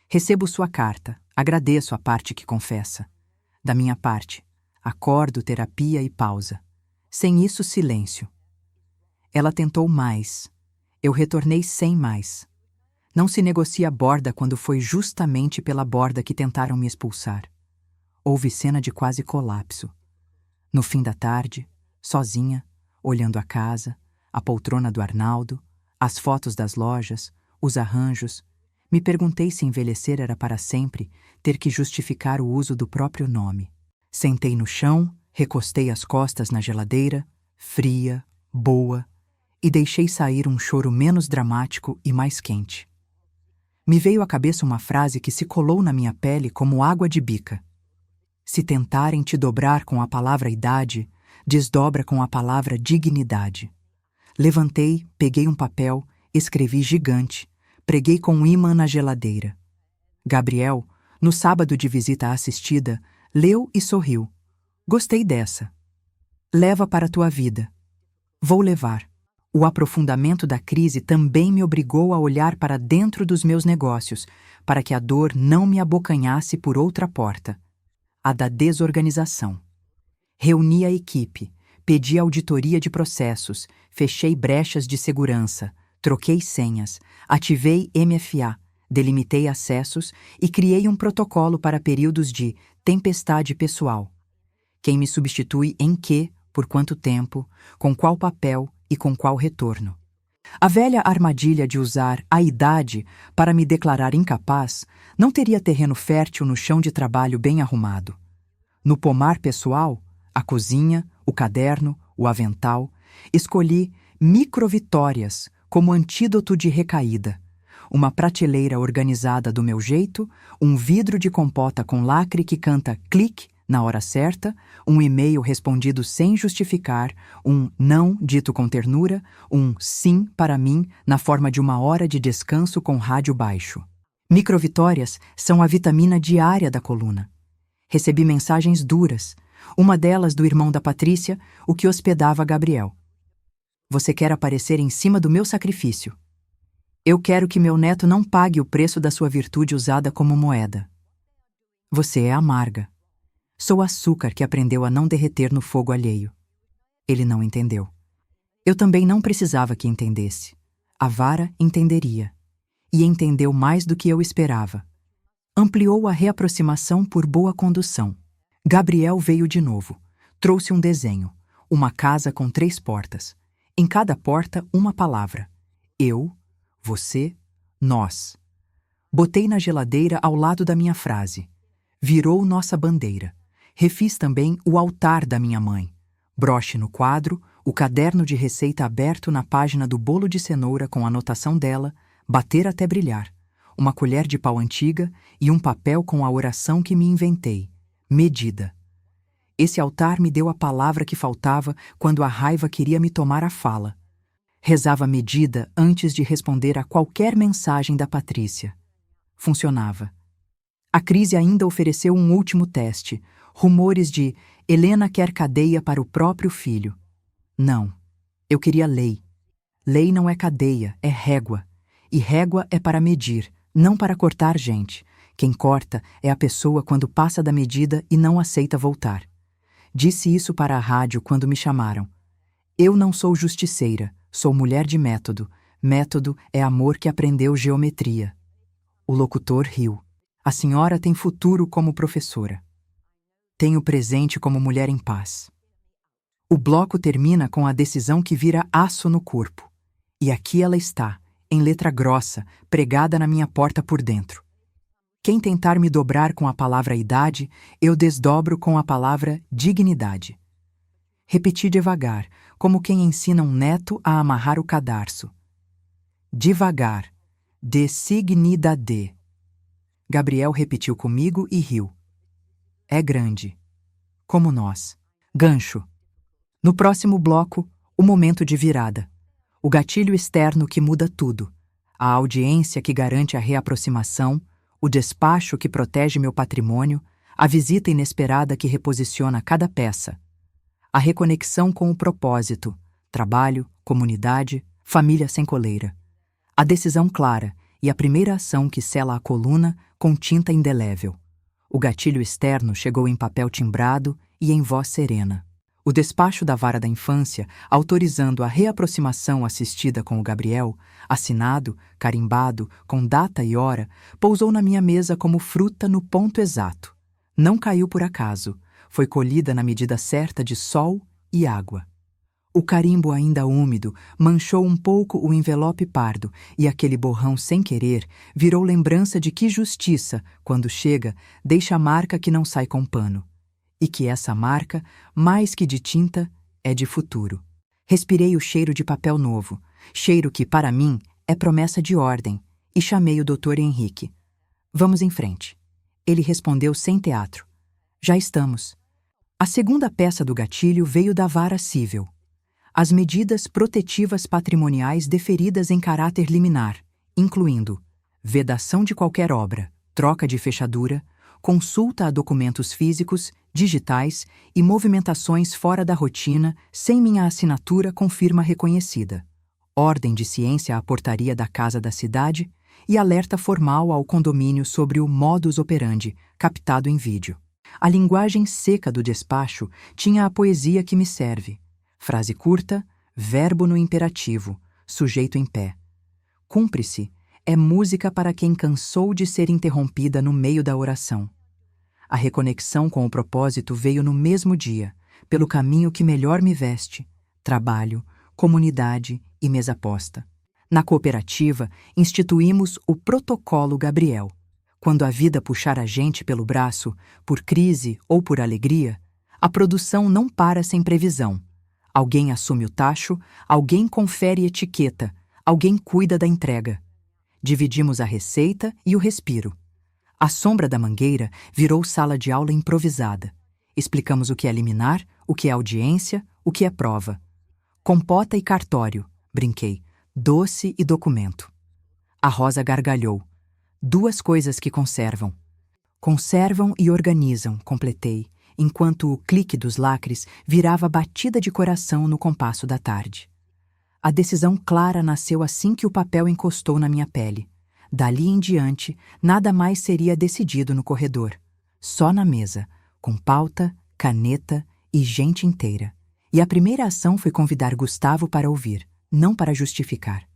Recebo sua carta, agradeço a parte que confessa. Da minha parte, acordo, terapia e pausa. Sem isso, silêncio. Ela tentou mais. Eu retornei sem mais. Não se negocia borda quando foi justamente pela borda que tentaram me expulsar. Houve cena de quase colapso. No fim da tarde, sozinha, olhando a casa, a poltrona do Arnaldo, as fotos das lojas, os arranjos, me perguntei se envelhecer era para sempre ter que justificar o uso do próprio nome. Sentei no chão, recostei as costas na geladeira, fria, boa, e deixei sair um choro menos dramático e mais quente. Me veio à cabeça uma frase que se colou na minha pele como água de bica. Se tentarem te dobrar com a palavra idade, desdobra com a palavra dignidade. Levantei, peguei um papel, escrevi gigante, preguei com um ímã na geladeira. Gabriel, no sábado de visita assistida, leu e sorriu. Gostei dessa. Leva para a tua vida. Vou levar. O aprofundamento da crise também me obrigou a olhar para dentro dos meus negócios, para que a dor não me abocanhasse por outra porta, a da desorganização. Reuni a equipe, pedi auditoria de processos, fechei brechas de segurança, troquei senhas, ativei MFA, delimitei acessos e criei um protocolo para períodos de tempestade pessoal. Quem me substitui em quê, por quanto tempo, com qual papel e com qual retorno. A velha armadilha de usar a idade para me declarar incapaz não teria terreno fértil no chão de trabalho bem arrumado. No pomar pessoal, a cozinha, o caderno, o avental, escolhi microvitórias como antídoto de recaída. Uma prateleira organizada do meu jeito, um vidro de compota com lacre que canta clique na hora certa, um e-mail respondido sem justificar, um não dito com ternura, um sim para mim na forma de uma hora de descanso com rádio baixo. Microvitórias são a vitamina diária da coluna. Recebi mensagens duras, uma delas do irmão da Patrícia, o que hospedava Gabriel. Você quer aparecer em cima do meu sacrifício. Eu quero que meu neto não pague o preço da sua virtude usada como moeda. Você é amarga. Sou açúcar que aprendeu a não derreter no fogo alheio. Ele não entendeu. Eu também não precisava que entendesse. A vara entenderia. E entendeu mais do que eu esperava. Ampliou a reaproximação por boa condução. Gabriel veio de novo. Trouxe um desenho. Uma casa com 3 portas. Em cada porta, uma palavra. Eu, você, nós. Botei na geladeira ao lado da minha frase. Virou nossa bandeira. Refiz também o altar da minha mãe. Broche no quadro, o caderno de receita aberto na página do bolo de cenoura com a anotação dela, bater até brilhar, uma colher de pau antiga e um papel com a oração que me inventei, medida. Esse altar me deu a palavra que faltava quando a raiva queria me tomar a fala. Rezava medida antes de responder a qualquer mensagem da Patrícia. Funcionava. A crise ainda ofereceu um último teste. Rumores de Helena quer cadeia para o próprio filho. Não. Eu queria lei. Lei não é cadeia, é régua. E régua é para medir, não para cortar gente. Quem corta é a pessoa quando passa da medida e não aceita voltar. Disse isso para a rádio quando me chamaram. Eu não sou justiceira, sou mulher de método. Método é amor que aprendeu geometria. O locutor riu. A senhora tem futuro como professora. Tenho presente como mulher em paz. O bloco termina com a decisão que vira aço no corpo. E aqui ela está, em letra grossa, pregada na minha porta por dentro. Quem tentar me dobrar com a palavra idade, eu desdobro com a palavra dignidade. Repeti devagar, como quem ensina um neto a amarrar o cadarço. Devagar. Designidade. Gabriel repetiu comigo e riu. É grande. Como nós. Gancho. No próximo bloco, o momento de virada. O gatilho externo que muda tudo. A audiência que garante a reaproximação, o despacho que protege meu patrimônio, a visita inesperada que reposiciona cada peça. A reconexão com o propósito, trabalho, comunidade, família sem coleira. A decisão clara e a primeira ação que sela a coluna com tinta indelével. O gatilho externo chegou em papel timbrado e em voz serena. O despacho da vara da infância, autorizando a reaproximação assistida com o Gabriel, assinado, carimbado, com data e hora, pousou na minha mesa como fruta no ponto exato. Não caiu por acaso, foi colhida na medida certa de sol e água. O carimbo ainda úmido manchou um pouco o envelope pardo e aquele borrão sem querer virou lembrança de que justiça, quando chega, deixa a marca que não sai com pano. E que essa marca, mais que de tinta, é de futuro. Respirei o cheiro de papel novo, cheiro que, para mim, é promessa de ordem, e chamei o Dr. Henrique. Vamos em frente. Ele respondeu sem teatro. Já estamos. A segunda peça do gatilho veio da vara cível. As medidas protetivas patrimoniais deferidas em caráter liminar, incluindo vedação de qualquer obra, troca de fechadura, consulta a documentos físicos, digitais e movimentações fora da rotina sem minha assinatura com firma reconhecida, ordem de ciência à portaria da Casa da Cidade e alerta formal ao condomínio sobre o modus operandi, captado em vídeo. A linguagem seca do despacho tinha a poesia que me serve. Frase curta, verbo no imperativo, sujeito em pé. Cumpre-se é música para quem cansou de ser interrompida no meio da oração. A reconexão com o propósito veio no mesmo dia, pelo caminho que melhor me veste: trabalho, comunidade e mesa posta. Na cooperativa, instituímos o Protocolo Gabriel. Quando a vida puxar a gente pelo braço, por crise ou por alegria, a produção não para sem previsão. Alguém assume o tacho, alguém confere etiqueta, alguém cuida da entrega. Dividimos a receita e o respiro. A sombra da mangueira virou sala de aula improvisada. Explicamos o que é liminar, o que é audiência, o que é prova. Compota e cartório, brinquei, doce e documento. A Rosa gargalhou. Duas coisas que conservam. Conservam e organizam, completei, enquanto o clique dos lacres virava batida de coração no compasso da tarde. A decisão clara nasceu assim que o papel encostou na minha pele. Dali em diante, nada mais seria decidido no corredor. Só na mesa, com pauta, caneta e gente inteira. E a primeira ação foi convidar Gustavo para ouvir, não para justificar.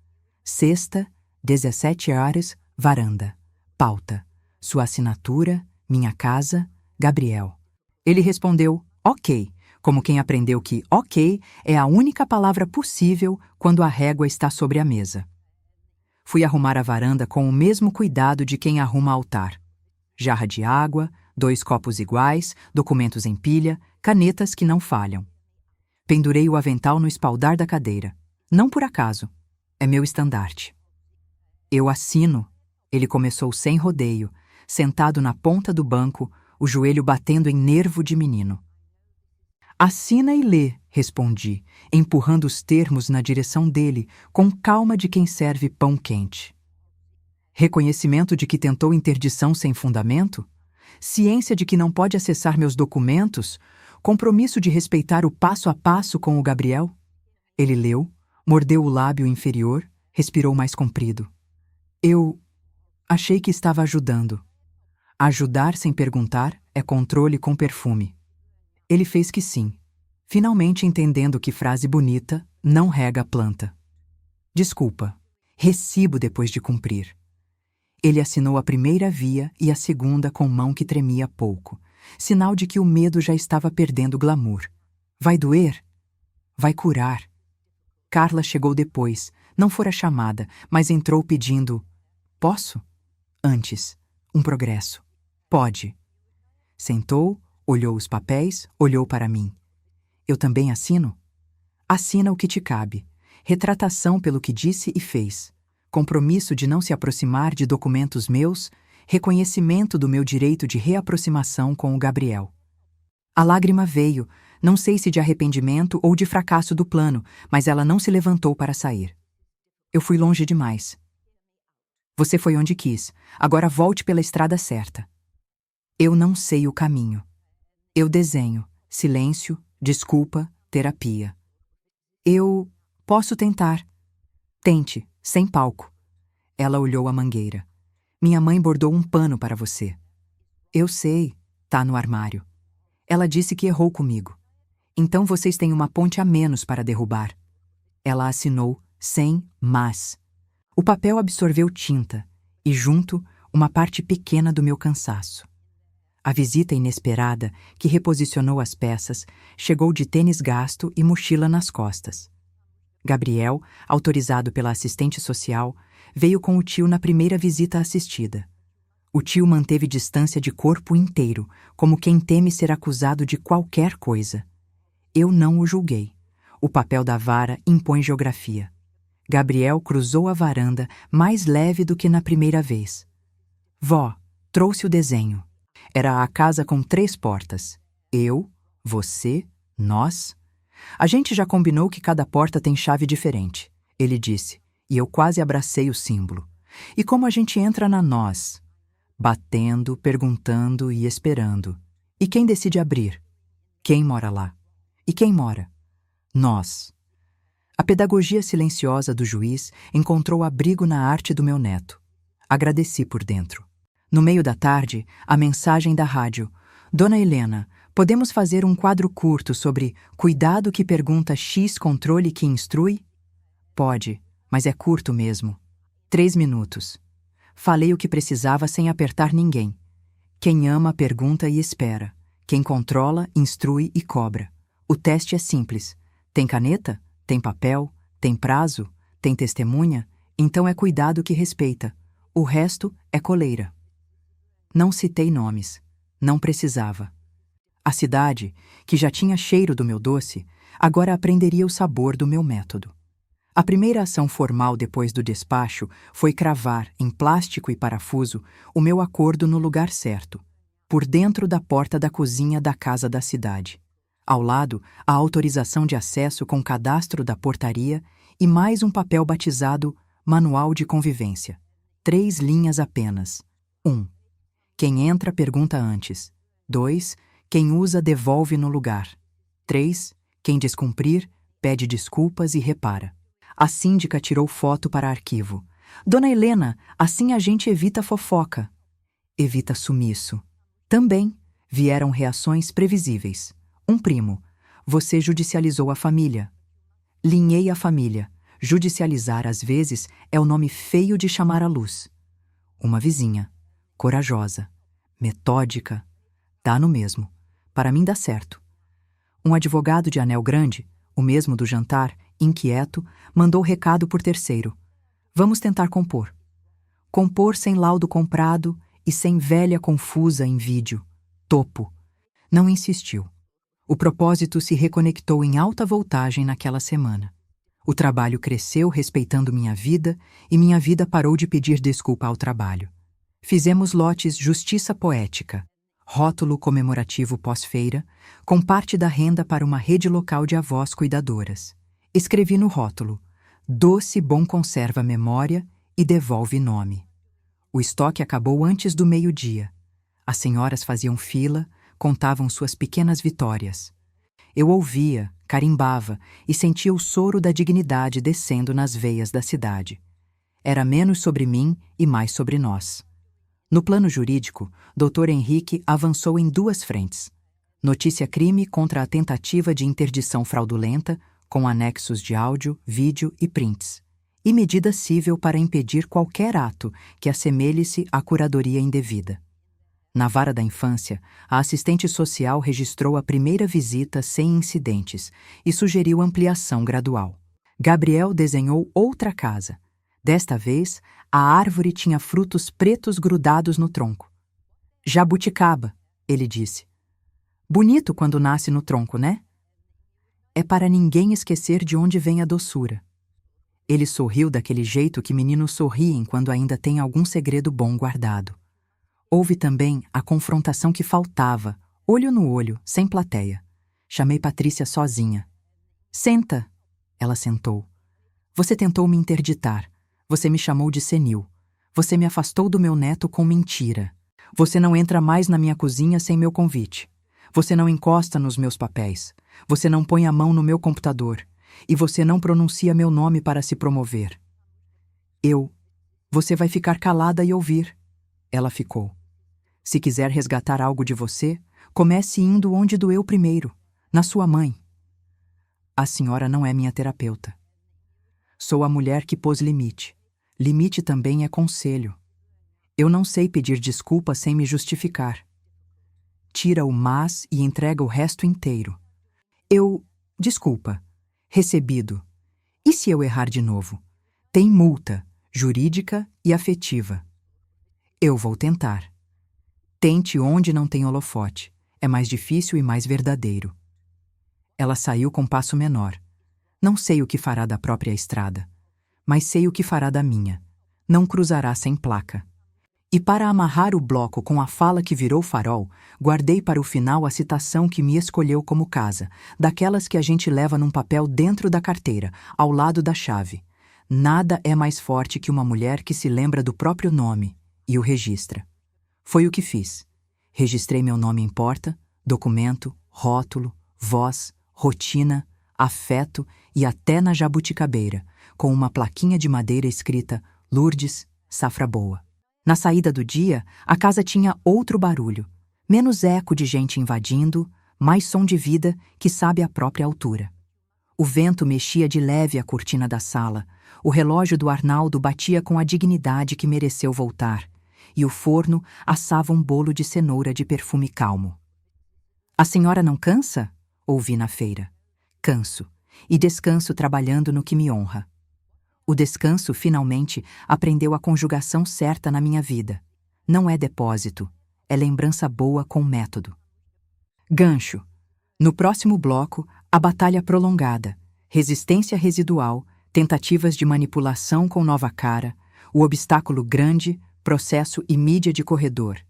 Sexta, 17 horas, varanda. Pauta. Sua assinatura, minha casa, Gabriel. Ele respondeu, ok, como quem aprendeu que ok é a única palavra possível quando a régua está sobre a mesa. Fui arrumar a varanda com o mesmo cuidado de quem arruma altar. Jarra de água, 2 copos iguais, documentos em pilha, canetas que não falham. Pendurei o avental no espaldar da cadeira. Não por acaso. É meu estandarte. Eu assino, ele começou sem rodeio, sentado na ponta do banco, o joelho batendo em nervo de menino. Assina e lê, respondi, empurrando os termos na direção dele, com calma de quem serve pão quente. Reconhecimento de que tentou interdição sem fundamento? Ciência de que não pode acessar meus documentos? Compromisso de respeitar o passo a passo com o Gabriel? Ele leu, mordeu o lábio inferior, respirou mais comprido. Eu achei que estava ajudando. Ajudar sem perguntar é controle com perfume. Ele fez que sim, finalmente entendendo que frase bonita não rega a planta. Desculpa, recibo depois de cumprir. Ele assinou a primeira via e a segunda com mão que tremia pouco, sinal de que o medo já estava perdendo glamour. Vai doer? Vai curar. Carla chegou depois, não fora chamada, mas entrou pedindo: posso? Antes, um progresso. Pode. Sentou, olhou os papéis, olhou para mim. Eu também assino? Assina o que te cabe. Retratação pelo que disse e fez. Compromisso de não se aproximar de documentos meus, reconhecimento do meu direito de reaproximação com o Gabriel. A lágrima veio, não sei se de arrependimento ou de fracasso do plano, mas ela não se levantou para sair. Eu fui longe demais. Você foi onde quis, agora volte pela estrada certa. Eu não sei o caminho. Eu desenho, silêncio, desculpa, terapia. Eu posso tentar. Tente, sem palco. Ela olhou a mangueira. Minha mãe bordou um pano para você. Eu sei, tá no armário. Ela disse que errou comigo. Então vocês têm uma ponte a menos para derrubar. Ela assinou, sem mas. O papel absorveu tinta e, junto, uma parte pequena do meu cansaço. A visita inesperada, que reposicionou as peças, chegou de tênis gasto e mochila nas costas. Gabriel, autorizado pela assistente social, veio com o tio na primeira visita assistida. O tio manteve distância de corpo inteiro, como quem teme ser acusado de qualquer coisa. Eu não o julguei. O papel da vara impõe geografia. Gabriel cruzou a varanda mais leve do que na primeira vez. Vó, trouxe o desenho. Era a casa com 3 portas. Eu, você, nós. A gente já combinou que cada porta tem chave diferente, ele disse, e eu quase abracei o símbolo. E como a gente entra na nós? Batendo, perguntando e esperando. E quem decide abrir? Quem mora lá? E quem mora? Nós. A pedagogia silenciosa do juiz encontrou abrigo na arte do meu neto. Agradeci por dentro. No meio da tarde, a mensagem da rádio. Dona Helena, podemos fazer um quadro curto sobre cuidado que pergunta X controle que instrui? Pode, mas é curto mesmo. 3 minutos. Falei o que precisava sem apertar ninguém. Quem ama, pergunta e espera. Quem controla, instrui e cobra. O teste é simples. Tem caneta? Tem papel? Tem prazo? Tem testemunha? Então é cuidado que respeita. O resto é coleira. Não citei nomes. Não precisava. A cidade, que já tinha cheiro do meu doce, agora aprenderia o sabor do meu método. A primeira ação formal depois do despacho foi cravar, em plástico e parafuso, o meu acordo no lugar certo, por dentro da porta da cozinha da casa da cidade. Ao lado, a autorização de acesso com cadastro da portaria e mais um papel batizado Manual de Convivência. 3 linhas apenas. 1. Quem entra pergunta antes. 2. Quem usa devolve no lugar. 3. Quem descumprir pede desculpas e repara. A síndica tirou foto para arquivo. Dona Helena, assim a gente evita fofoca. Evita sumiço. Também vieram reações previsíveis. Um primo. Você judicializou a família. Linhei a família. Judicializar, às vezes, é o nome feio de chamar à luz. Uma vizinha. Corajosa. Metódica. Dá no mesmo. Para mim dá certo. Um advogado de anel grande, o mesmo do jantar, inquieto, mandou recado por terceiro. Vamos tentar compor. Compor sem laudo comprado e sem velha confusa em vídeo. Topo. Não insistiu. O propósito se reconectou em alta voltagem naquela semana. O trabalho cresceu respeitando minha vida e minha vida parou de pedir desculpa ao trabalho. Fizemos lotes Justiça Poética, rótulo comemorativo pós-feira, com parte da renda para uma rede local de avós cuidadoras. Escrevi no rótulo: Doce bom conserva memória e devolve nome. O estoque acabou antes do meio-dia. As senhoras faziam fila, contavam suas pequenas vitórias. Eu ouvia, carimbava e sentia o soro da dignidade descendo nas veias da cidade. Era menos sobre mim e mais sobre nós. No plano jurídico, Dr. Henrique avançou em 2 frentes. Notícia-crime contra a tentativa de interdição fraudulenta, com anexos de áudio, vídeo e prints. E medida cível para impedir qualquer ato que assemelhe-se à curadoria indevida. Na vara da infância, a assistente social registrou a primeira visita sem incidentes e sugeriu ampliação gradual. Gabriel desenhou outra casa. Desta vez, a árvore tinha frutos pretos grudados no tronco. Jabuticaba, ele disse. Bonito quando nasce no tronco, né? É para ninguém esquecer de onde vem a doçura. Ele sorriu daquele jeito que meninos sorriem quando ainda tem algum segredo bom guardado. Houve também a confrontação que faltava, olho no olho, sem plateia. Chamei Patrícia sozinha. Senta! Ela sentou. Você tentou me interditar. Você me chamou de senil. Você me afastou do meu neto com mentira. Você não entra mais na minha cozinha sem meu convite. Você não encosta nos meus papéis. Você não põe a mão no meu computador. E você não pronuncia meu nome para se promover. Você vai ficar calada e ouvir. Ela ficou. Se quiser resgatar algo de você, comece indo onde doeu primeiro, na sua mãe. A senhora não é minha terapeuta. Sou a mulher que pôs limite. Limite também é conselho. Eu não sei pedir desculpa sem me justificar. Tira o mas e entrega o resto inteiro. Desculpa. Recebido. E se eu errar de novo? Tem multa, jurídica e afetiva. Eu vou tentar. Tente onde não tem holofote. É mais difícil e mais verdadeiro. Ela saiu com passo menor. Não sei o que fará da própria estrada, mas sei o que fará da minha. Não cruzará sem placa. E para amarrar o bloco com a fala que virou farol, guardei para o final a citação que me escolheu como casa, daquelas que a gente leva num papel dentro da carteira, ao lado da chave. Nada é mais forte que uma mulher que se lembra do próprio nome e o registra. Foi o que fiz. Registrei meu nome em porta, documento, rótulo, voz, rotina, afeto e até na jabuticabeira, com uma plaquinha de madeira escrita Lourdes, Safra Boa. Na saída do dia, a casa tinha outro barulho, menos eco de gente invadindo, mais som de vida que sabe a própria altura. O vento mexia de leve a cortina da sala, o relógio do Arnaldo batia com a dignidade que mereceu voltar, e o forno assava um bolo de cenoura de perfume calmo. A senhora não cansa? Ouvi na feira. Canso, e descanso trabalhando no que me honra. O descanso, finalmente, aprendeu a conjugação certa na minha vida. Não é depósito, é lembrança boa com método. Gancho. No próximo bloco, a batalha prolongada, resistência residual, tentativas de manipulação com nova cara, o obstáculo grande, processo e mídia de corredor,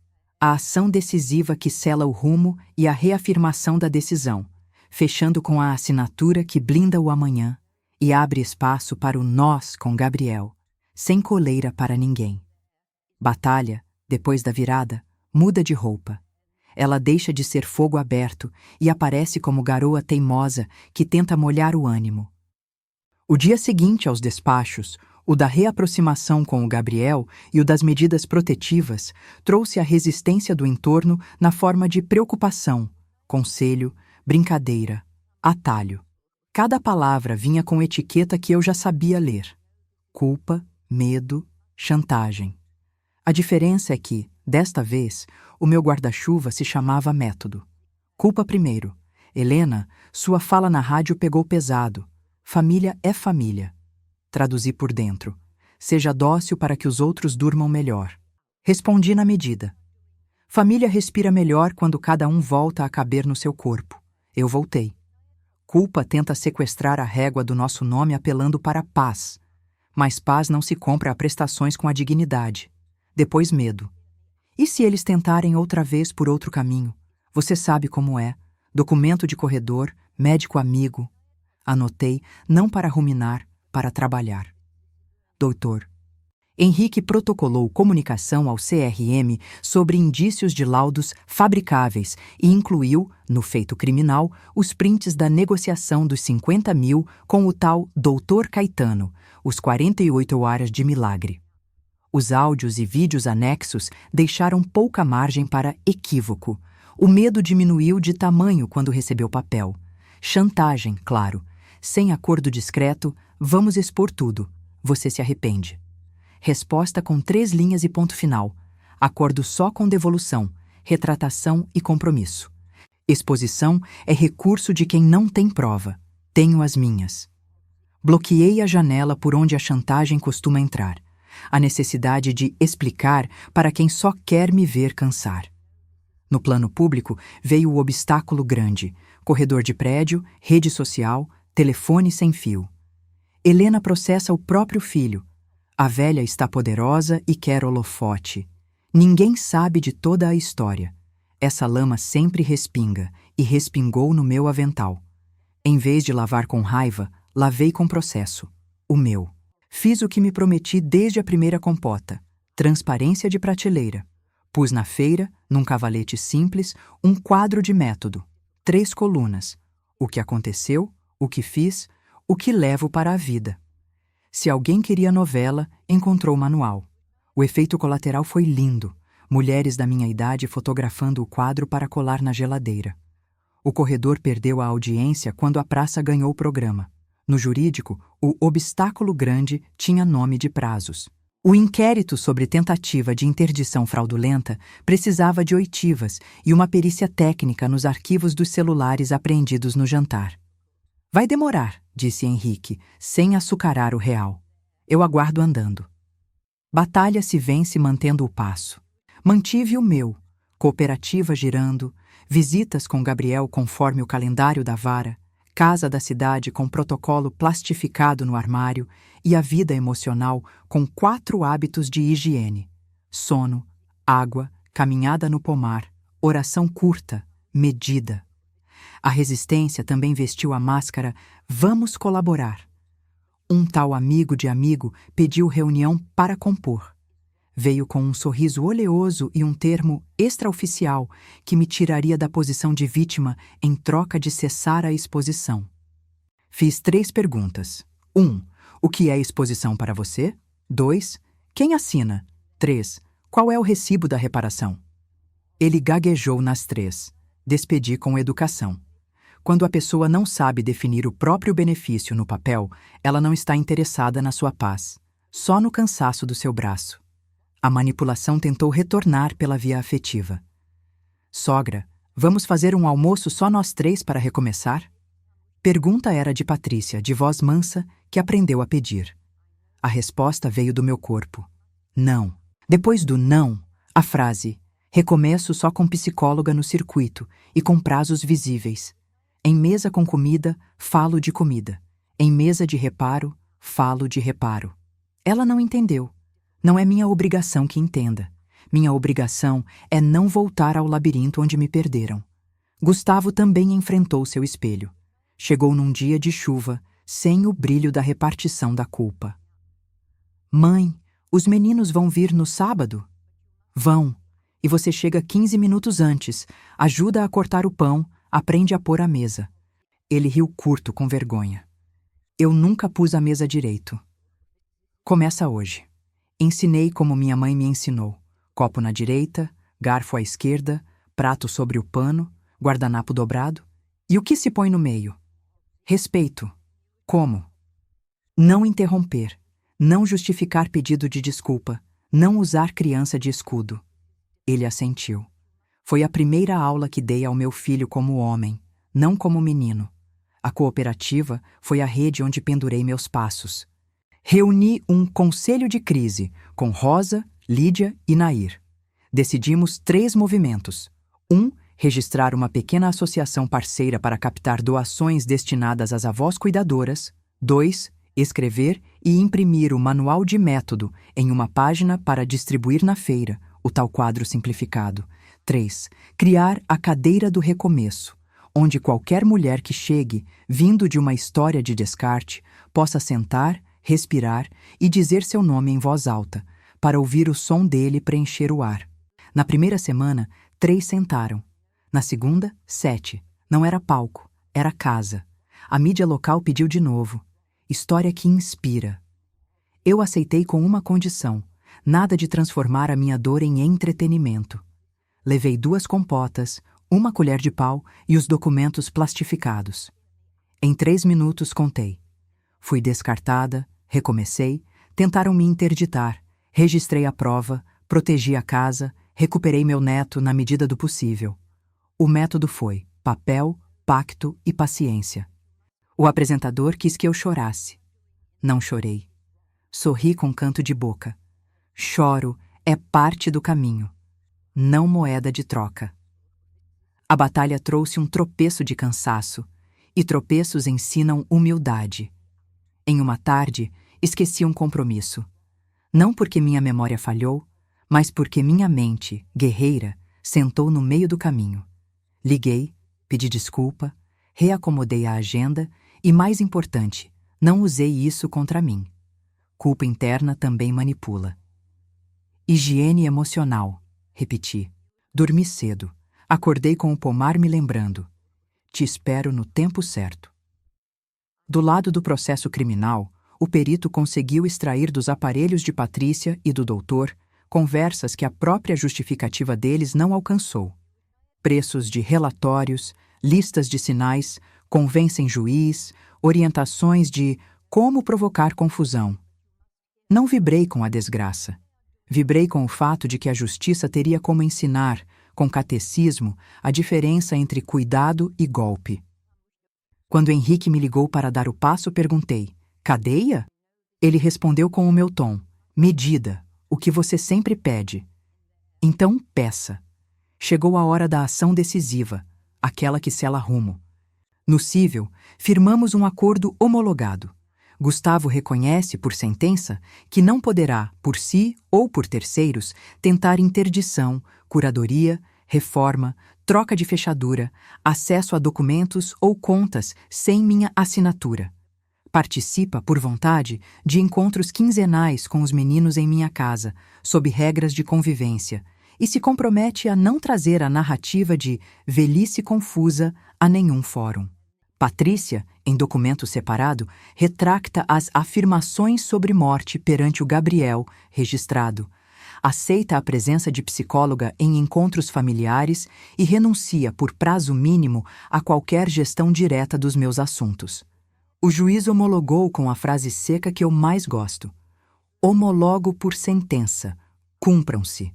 a ação decisiva que sela o rumo e a reafirmação da decisão, fechando com a assinatura que blinda o amanhã e abre espaço para o nós com Gabriel, sem coleira para ninguém. Batalha, depois da virada, muda de roupa. Ela deixa de ser fogo aberto e aparece como garoa teimosa que tenta molhar o ânimo. O dia seguinte aos despachos, o da reaproximação com o Gabriel e o das medidas protetivas, trouxe a resistência do entorno na forma de preocupação, conselho, brincadeira, atalho. Cada palavra vinha com etiqueta que eu já sabia ler. Culpa, medo, chantagem. A diferença é que, desta vez, o meu guarda-chuva se chamava método. Culpa primeiro. Helena, sua fala na rádio pegou pesado. Família é família. Traduzi por dentro. Seja dócil para que os outros durmam melhor. Respondi na medida. Família respira melhor quando cada um volta a caber no seu corpo. Eu voltei. Culpa tenta sequestrar a régua do nosso nome apelando para paz. Mas paz não se compra a prestações com a dignidade. Depois medo. E se eles tentarem outra vez por outro caminho? Você sabe como é. Documento de corredor, médico amigo. Anotei, não para ruminar, para trabalhar. Doutor. Henrique protocolou comunicação ao CRM sobre indícios de laudos fabricáveis e incluiu, no feito criminal, os prints da negociação dos 50 mil com o tal Doutor Caetano, os 48 horas de milagre. Os áudios e vídeos anexos deixaram pouca margem para equívoco. O medo diminuiu de tamanho quando recebeu papel. Chantagem, claro. Sem acordo discreto, vamos expor tudo. Você se arrepende. Resposta com 3 linhas e ponto final. Acordo só com devolução, retratação e compromisso. Exposição é recurso de quem não tem prova. Tenho as minhas. Bloqueei a janela por onde a chantagem costuma entrar. A necessidade de explicar para quem só quer me ver cansar. No plano público, veio o obstáculo grande. Corredor de prédio, rede social, telefone sem fio. Helena processa o próprio filho. A velha está poderosa e quer holofote. Ninguém sabe de toda a história. Essa lama sempre respinga, e respingou no meu avental. Em vez de lavar com raiva, lavei com processo. O meu. Fiz o que me prometi desde a primeira compota. Transparência de prateleira. Pus na feira, num cavalete simples, um quadro de método. 3 colunas. O que aconteceu, o que fiz, o que levo para a vida. Se alguém queria novela, encontrou o manual. O efeito colateral foi lindo. Mulheres da minha idade fotografando o quadro para colar na geladeira. O corredor perdeu a audiência quando a praça ganhou o programa. No jurídico, o obstáculo grande tinha nome de prazos. O inquérito sobre tentativa de interdição fraudulenta precisava de oitivas e uma perícia técnica nos arquivos dos celulares apreendidos no jantar. Vai demorar, disse Henrique, sem açucarar o real. Eu aguardo andando. Batalha se vence mantendo o passo. Mantive o meu, cooperativa girando, visitas com Gabriel conforme o calendário da vara, casa da cidade com protocolo plastificado no armário e a vida emocional com 4 hábitos de higiene: sono, água, caminhada no pomar, oração curta, medida. A resistência também vestiu a máscara "Vamos colaborar". Um tal amigo de amigo pediu reunião para compor. Veio com um sorriso oleoso e um termo extraoficial que me tiraria da posição de vítima em troca de cessar a exposição. Fiz 3 perguntas. 1. O que é exposição para você? 2. Quem assina? 3. Qual é o recibo da reparação? Ele gaguejou nas 3. Despedi com educação. Quando a pessoa não sabe definir o próprio benefício no papel, ela não está interessada na sua paz, só no cansaço do seu braço. A manipulação tentou retornar pela via afetiva. Sogra, vamos fazer um almoço só nós 3 para recomeçar? Pergunta era de Patrícia, de voz mansa, que aprendeu a pedir. A resposta veio do meu corpo. Não. Depois do não, a frase: recomeço só com psicóloga no circuito e com prazos visíveis. Em mesa com comida, falo de comida. Em mesa de reparo, falo de reparo. Ela não entendeu. Não é minha obrigação que entenda. Minha obrigação é não voltar ao labirinto onde me perderam. Gustavo também enfrentou seu espelho. Chegou num dia de chuva, sem o brilho da repartição da culpa. Mãe, os meninos vão vir no sábado? Vão. E você chega 15 minutos antes, ajuda a cortar o pão, aprende a pôr a mesa. Ele riu curto com vergonha. Eu nunca pus a mesa direito. Começa hoje. Ensinei como minha mãe me ensinou. Copo na direita, garfo à esquerda, prato sobre o pano, guardanapo dobrado. E o que se põe no meio? Respeito. Como? Não interromper. Não justificar pedido de desculpa. Não usar criança de escudo. Ele assentiu. Foi a primeira aula que dei ao meu filho como homem, não como menino. A cooperativa foi a rede onde pendurei meus passos. Reuni um conselho de crise com Rosa, Lídia e Nair. Decidimos 3 movimentos. 1. Registrar uma pequena associação parceira para captar doações destinadas às avós cuidadoras. 2. Escrever e imprimir o manual de método em uma página para distribuir na feira, o tal quadro simplificado. 3. Criar a cadeira do recomeço, onde qualquer mulher que chegue, vindo de uma história de descarte, possa sentar, respirar e dizer seu nome em voz alta, para ouvir o som dele preencher o ar. Na primeira semana, 3 sentaram. Na segunda, 7. Não era palco, era casa. A mídia local pediu de novo. História que inspira. Eu aceitei com uma condição: nada de transformar a minha dor em entretenimento. Levei 2 compotas, 1 colher de pau e os documentos plastificados. Em 3 minutos contei. Fui descartada, recomecei, tentaram me interditar, registrei a prova, protegi a casa, recuperei meu neto na medida do possível. O método foi papel, pacto e paciência. O apresentador quis que eu chorasse. Não chorei. Sorri com canto de boca. Choro é parte do caminho, não moeda de troca. A batalha trouxe um tropeço de cansaço, e tropeços ensinam humildade. Em uma tarde, esqueci um compromisso. Não porque minha memória falhou, mas porque minha mente, guerreira, sentou no meio do caminho. Liguei, pedi desculpa, reacomodei a agenda e, mais importante, não usei isso contra mim. Culpa interna também manipula. Higiene emocional, repeti. Dormi cedo. Acordei com o pomar me lembrando. Te espero no tempo certo. Do lado do processo criminal, o perito conseguiu extrair dos aparelhos de Patrícia e do doutor conversas que a própria justificativa deles não alcançou. Preços de relatórios, listas de sinais, convencem juiz, orientações de como provocar confusão. Não vibrei com a desgraça. Vibrei com o fato de que a justiça teria como ensinar, com catecismo, a diferença entre cuidado e golpe. Quando Henrique me ligou para dar o passo, perguntei: cadeia? Ele respondeu com o meu tom: medida, o que você sempre pede. Então, peça. Chegou a hora da ação decisiva, aquela que sela rumo. No cível, firmamos um acordo homologado. Gustavo reconhece, por sentença, que não poderá, por si ou por terceiros, tentar interdição, curadoria, reforma, troca de fechadura, acesso a documentos ou contas sem minha assinatura. Participa, por vontade, de encontros quinzenais com os meninos em minha casa, sob regras de convivência, e se compromete a não trazer a narrativa de velhice confusa a nenhum fórum. Patrícia, em documento separado, retracta as afirmações sobre morte perante o Gabriel, registrado. Aceita a presença de psicóloga em encontros familiares e renuncia, por prazo mínimo, a qualquer gestão direta dos meus assuntos. O juiz homologou com a frase seca que eu mais gosto: homologo por sentença, cumpram-se.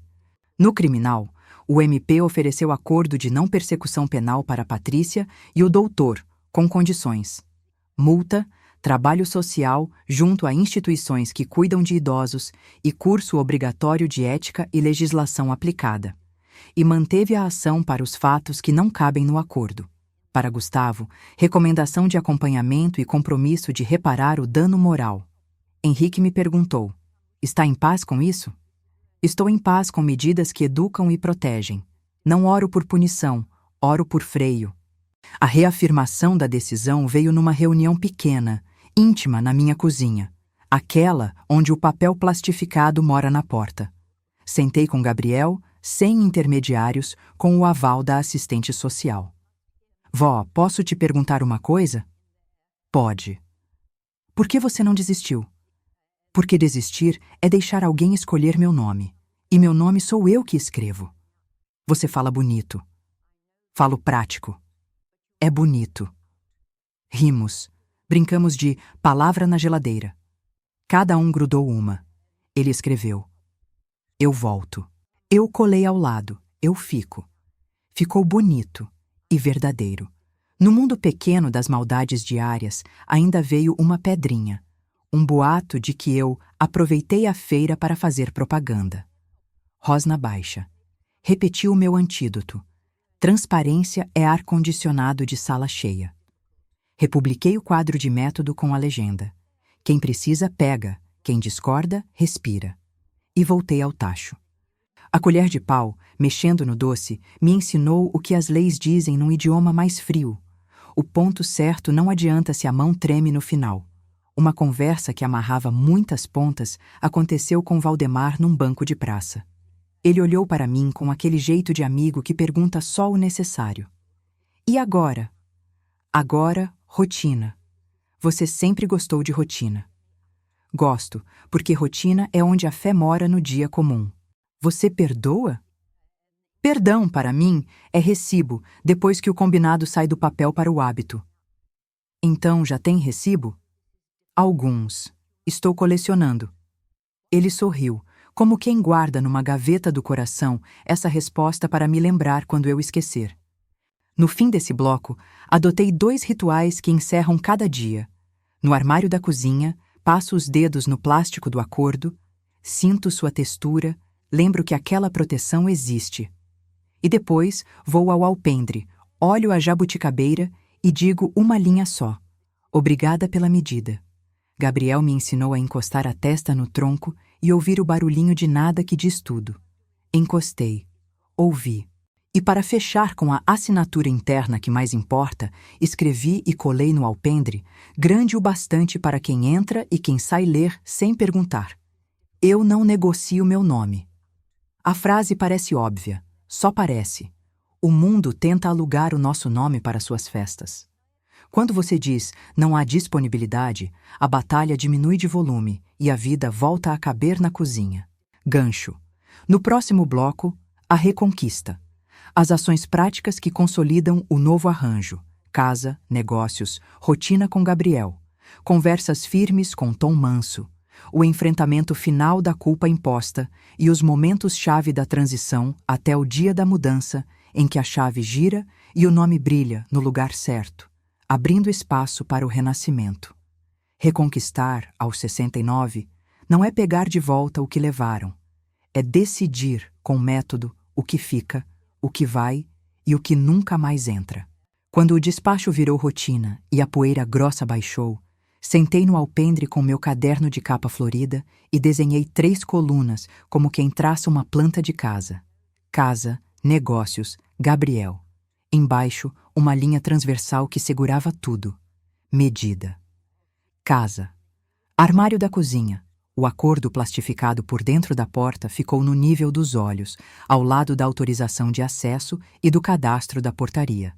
No criminal, o MP ofereceu acordo de não persecução penal para Patrícia e o doutor, com condições: multa, trabalho social junto a instituições que cuidam de idosos e curso obrigatório de ética e legislação aplicada. E manteve a ação para os fatos que não cabem no acordo. Para Gustavo, recomendação de acompanhamento e compromisso de reparar o dano moral. Henrique me perguntou: está em paz com isso? Estou em paz com medidas que educam e protegem. Não oro por punição, oro por freio. A reafirmação da decisão veio numa reunião pequena, íntima na minha cozinha, aquela onde o papel plastificado mora na porta. Sentei com Gabriel, sem intermediários, com o aval da assistente social. Vó, posso te perguntar uma coisa? Pode. Por que você não desistiu? Porque desistir é deixar alguém escolher meu nome. E meu nome sou eu que escrevo. Você fala bonito. Falo prático. É bonito. Rimos. Brincamos de palavra na geladeira. Cada um grudou uma. Ele escreveu: eu volto. Eu colei ao lado. Eu fico. Ficou bonito e verdadeiro. No mundo pequeno das maldades diárias, ainda veio uma pedrinha. Um boato de que eu aproveitei a feira para fazer propaganda. Rosna baixa. Repeti o meu antídoto. Transparência é ar-condicionado de sala cheia. Republiquei o quadro de método com a legenda: quem precisa, pega, quem discorda, respira. E voltei ao tacho. A colher de pau, mexendo no doce, me ensinou o que as leis dizem num idioma mais frio. O ponto certo não adianta se a mão treme no final. Uma conversa que amarrava muitas pontas aconteceu com Valdemar num banco de praça. Ele olhou para mim com aquele jeito de amigo que pergunta só o necessário. E agora? Agora, rotina. Você sempre gostou de rotina. Gosto, porque rotina é onde a fé mora no dia comum. Você perdoa? Perdão, para mim, é recibo, depois que o combinado sai do papel para o hábito. Então, já tem recibo? Alguns. Estou colecionando. Ele sorriu, como quem guarda numa gaveta do coração essa resposta para me lembrar quando eu esquecer. No fim desse bloco, adotei 2 rituais que encerram cada dia. No armário da cozinha, passo os dedos no plástico do acordo, sinto sua textura, lembro que aquela proteção existe. E depois vou ao alpendre, olho a jabuticabeira e digo uma linha só: obrigada pela medida. Gabriel me ensinou a encostar a testa no tronco e ouvir o barulhinho de nada que diz tudo. Encostei. Ouvi. E para fechar com a assinatura interna que mais importa, escrevi e colei no alpendre, grande o bastante para quem entra e quem sai ler sem perguntar: eu não negocio meu nome. A frase parece óbvia, só parece. O mundo tenta alugar o nosso nome para suas festas. Quando você diz não há disponibilidade, a batalha diminui de volume e a vida volta a caber na cozinha. Gancho. No próximo bloco, a reconquista. As ações práticas que consolidam o novo arranjo: casa, negócios, rotina com Gabriel, conversas firmes com tom manso, o enfrentamento final da culpa imposta e os momentos-chave da transição até o dia da mudança, em que a chave gira e o nome brilha no lugar certo, abrindo espaço para o renascimento. Reconquistar, aos 69, não é pegar de volta o que levaram, é decidir com método o que fica, o que vai e o que nunca mais entra. Quando o despacho virou rotina e a poeira grossa baixou, sentei no alpendre com meu caderno de capa florida e desenhei 3 colunas como quem traça uma planta de casa. Casa, negócios, Gabriel. Embaixo, uma linha transversal que segurava tudo. Medida. Casa. Armário da cozinha. O acordo plastificado por dentro da porta ficou no nível dos olhos, ao lado da autorização de acesso e do cadastro da portaria.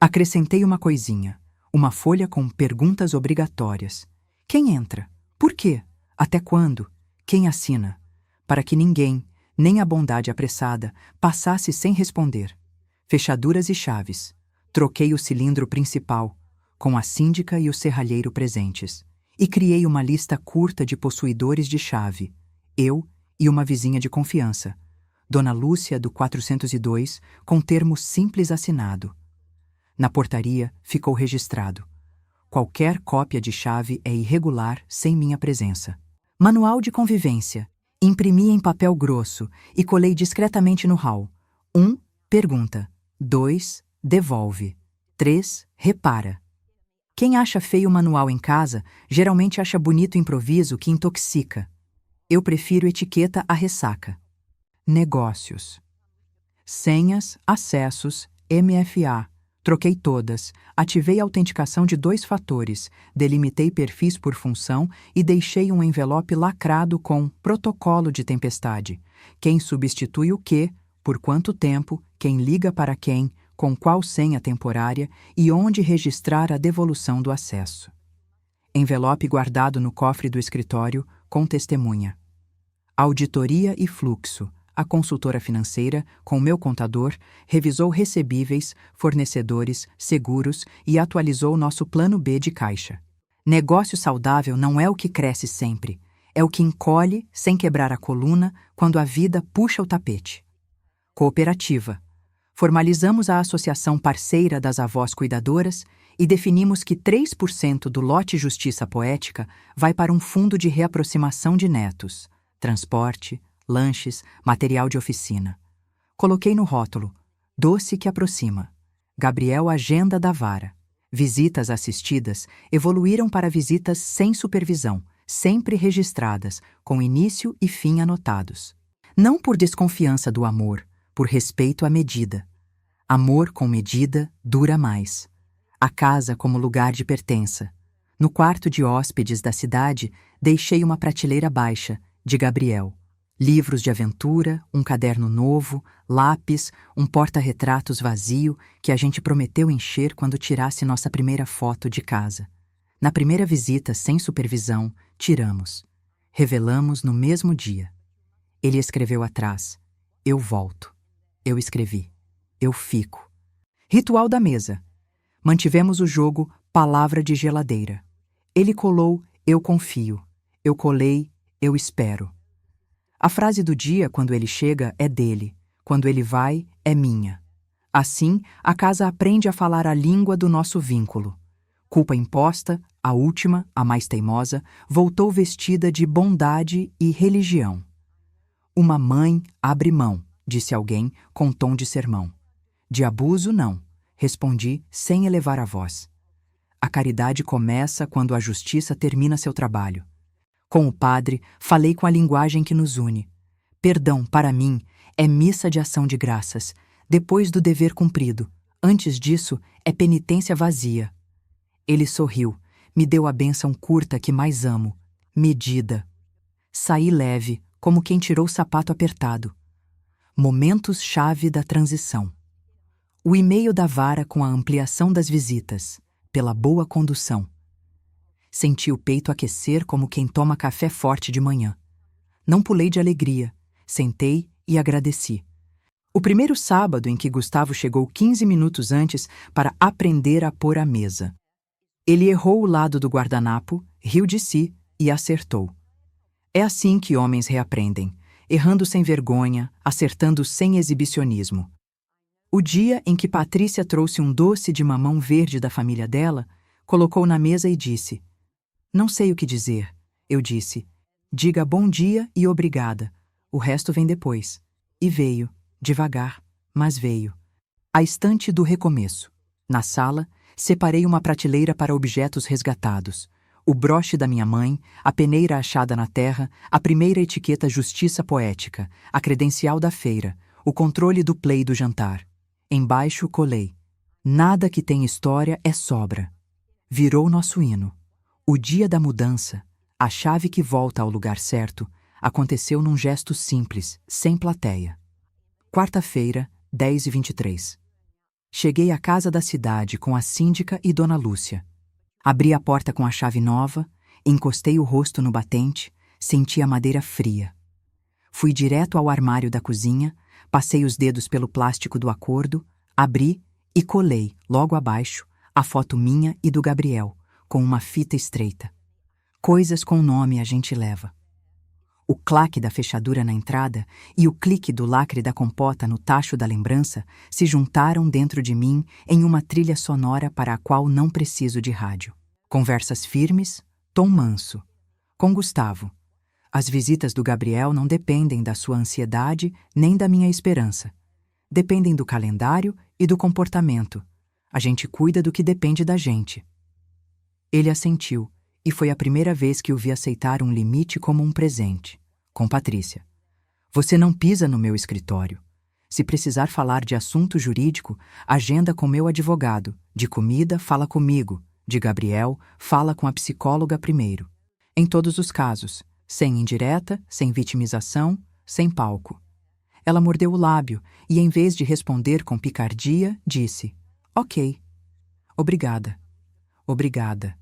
Acrescentei uma coisinha, uma folha com perguntas obrigatórias. Quem entra? Por quê? Até quando? Quem assina? Para que ninguém, nem a bondade apressada, passasse sem responder. Fechaduras e chaves. Troquei o cilindro principal, com a síndica e o serralheiro presentes, e criei uma lista curta de possuidores de chave, eu e uma vizinha de confiança, Dona Lúcia do 402, com termo simples assinado. Na portaria ficou registrado: qualquer cópia de chave é irregular sem minha presença. Manual de convivência. Imprimi em papel grosso e colei discretamente no hall. 1. Pergunta. 2. Devolve. 3. Repara. Quem acha feio o manual em casa, geralmente acha bonito o improviso que intoxica. Eu prefiro etiqueta à ressaca. Negócios. Senhas, acessos, MFA. Troquei todas, ativei a autenticação de 2 fatores, delimitei perfis por função e deixei um envelope lacrado com protocolo de tempestade. Quem substitui o quê, por quanto tempo, quem liga para quem, com qual senha temporária e onde registrar a devolução do acesso. Envelope guardado no cofre do escritório com testemunha. Auditoria e fluxo. A consultora financeira, com meu contador, revisou recebíveis, fornecedores, seguros e atualizou nosso plano B de caixa. Negócio saudável não é o que cresce sempre, é o que encolhe sem quebrar a coluna quando a vida puxa o tapete. Cooperativa. Formalizamos a associação parceira das avós cuidadoras e definimos que 3% do lote Justiça Poética vai para um fundo de reaproximação de netos, transporte, lanches, material de oficina. Coloquei no rótulo: doce que aproxima. Gabriel Agenda da Vara. Visitas assistidas evoluíram para visitas sem supervisão, sempre registradas, com início e fim anotados. Não por desconfiança do amor, por respeito à medida. Amor com medida dura mais. A casa como lugar de pertença. No quarto de hóspedes da cidade, deixei uma prateleira baixa, de Gabriel. Livros de aventura, um caderno novo, lápis, um porta-retratos vazio que a gente prometeu encher quando tirasse nossa primeira foto de casa. Na primeira visita, sem supervisão, tiramos. Revelamos no mesmo dia. Ele escreveu atrás: eu volto. Eu escrevi: eu fico. Ritual da mesa. Mantivemos o jogo Palavra de Geladeira. Ele colou: eu confio. Eu colei: eu espero. A frase do dia, quando ele chega, é dele. Quando ele vai, é minha. Assim, a casa aprende a falar a língua do nosso vínculo. Culpa imposta, a última, a mais teimosa, voltou vestida de bondade e religião. Uma mãe abre mão, disse alguém com tom de sermão. De abuso, não, respondi sem elevar a voz. A caridade começa quando a justiça termina seu trabalho. Com o padre, falei com a linguagem que nos une. Perdão, para mim, é missa de ação de graças, depois do dever cumprido. Antes disso, é penitência vazia. Ele sorriu, me deu a bênção curta que mais amo, medida. Saí leve, como quem tirou o sapato apertado. Momentos-chave da transição. O e-mail da vara com a ampliação das visitas, pela boa condução. Senti o peito aquecer como quem toma café forte de manhã. Não pulei de alegria, sentei e agradeci. O primeiro sábado em que Gustavo chegou 15 minutos antes para aprender a pôr a mesa. Ele errou o lado do guardanapo, riu de si e acertou. É assim que homens reaprendem, errando sem vergonha, acertando sem exibicionismo. O dia em que Patrícia trouxe um doce de mamão verde da família dela, colocou na mesa e disse: "Não sei o que dizer", eu disse. "Diga bom dia e obrigada. O resto vem depois." E veio, devagar, mas veio. A estante do recomeço. Na sala, separei uma prateleira para objetos resgatados. O broche da minha mãe, a peneira achada na terra, a primeira etiqueta Justiça Poética, a credencial da feira, o controle do play do jantar. Embaixo colei: "Nada que tem história é sobra." Virou nosso hino. O dia da mudança, a chave que volta ao lugar certo, aconteceu num gesto simples, sem plateia. Quarta-feira, 10h23. Cheguei à casa da cidade com a síndica e Dona Lúcia. Abri a porta com a chave nova, encostei o rosto no batente, senti a madeira fria. Fui direto ao armário da cozinha, passei os dedos pelo plástico do acordo, abri e colei, logo abaixo, a foto minha e do Gabriel, com uma fita estreita. Coisas com nome a gente leva. O claque da fechadura na entrada e o clique do lacre da compota no tacho da lembrança se juntaram dentro de mim em uma trilha sonora para a qual não preciso de rádio. Conversas firmes, tom manso. Com Gustavo. As visitas do Gabriel não dependem da sua ansiedade nem da minha esperança. Dependem do calendário e do comportamento. A gente cuida do que depende da gente. Ele assentiu, e foi a primeira vez que o vi aceitar um limite como um presente. Com Patrícia: "Você não pisa no meu escritório. Se precisar falar de assunto jurídico, agenda com meu advogado. De comida, fala comigo. De Gabriel, fala com a psicóloga primeiro. Em todos os casos, sem indireta, sem vitimização, sem palco." Ela mordeu o lábio e, em vez de responder com picardia, disse: "Ok. Obrigada. Obrigada."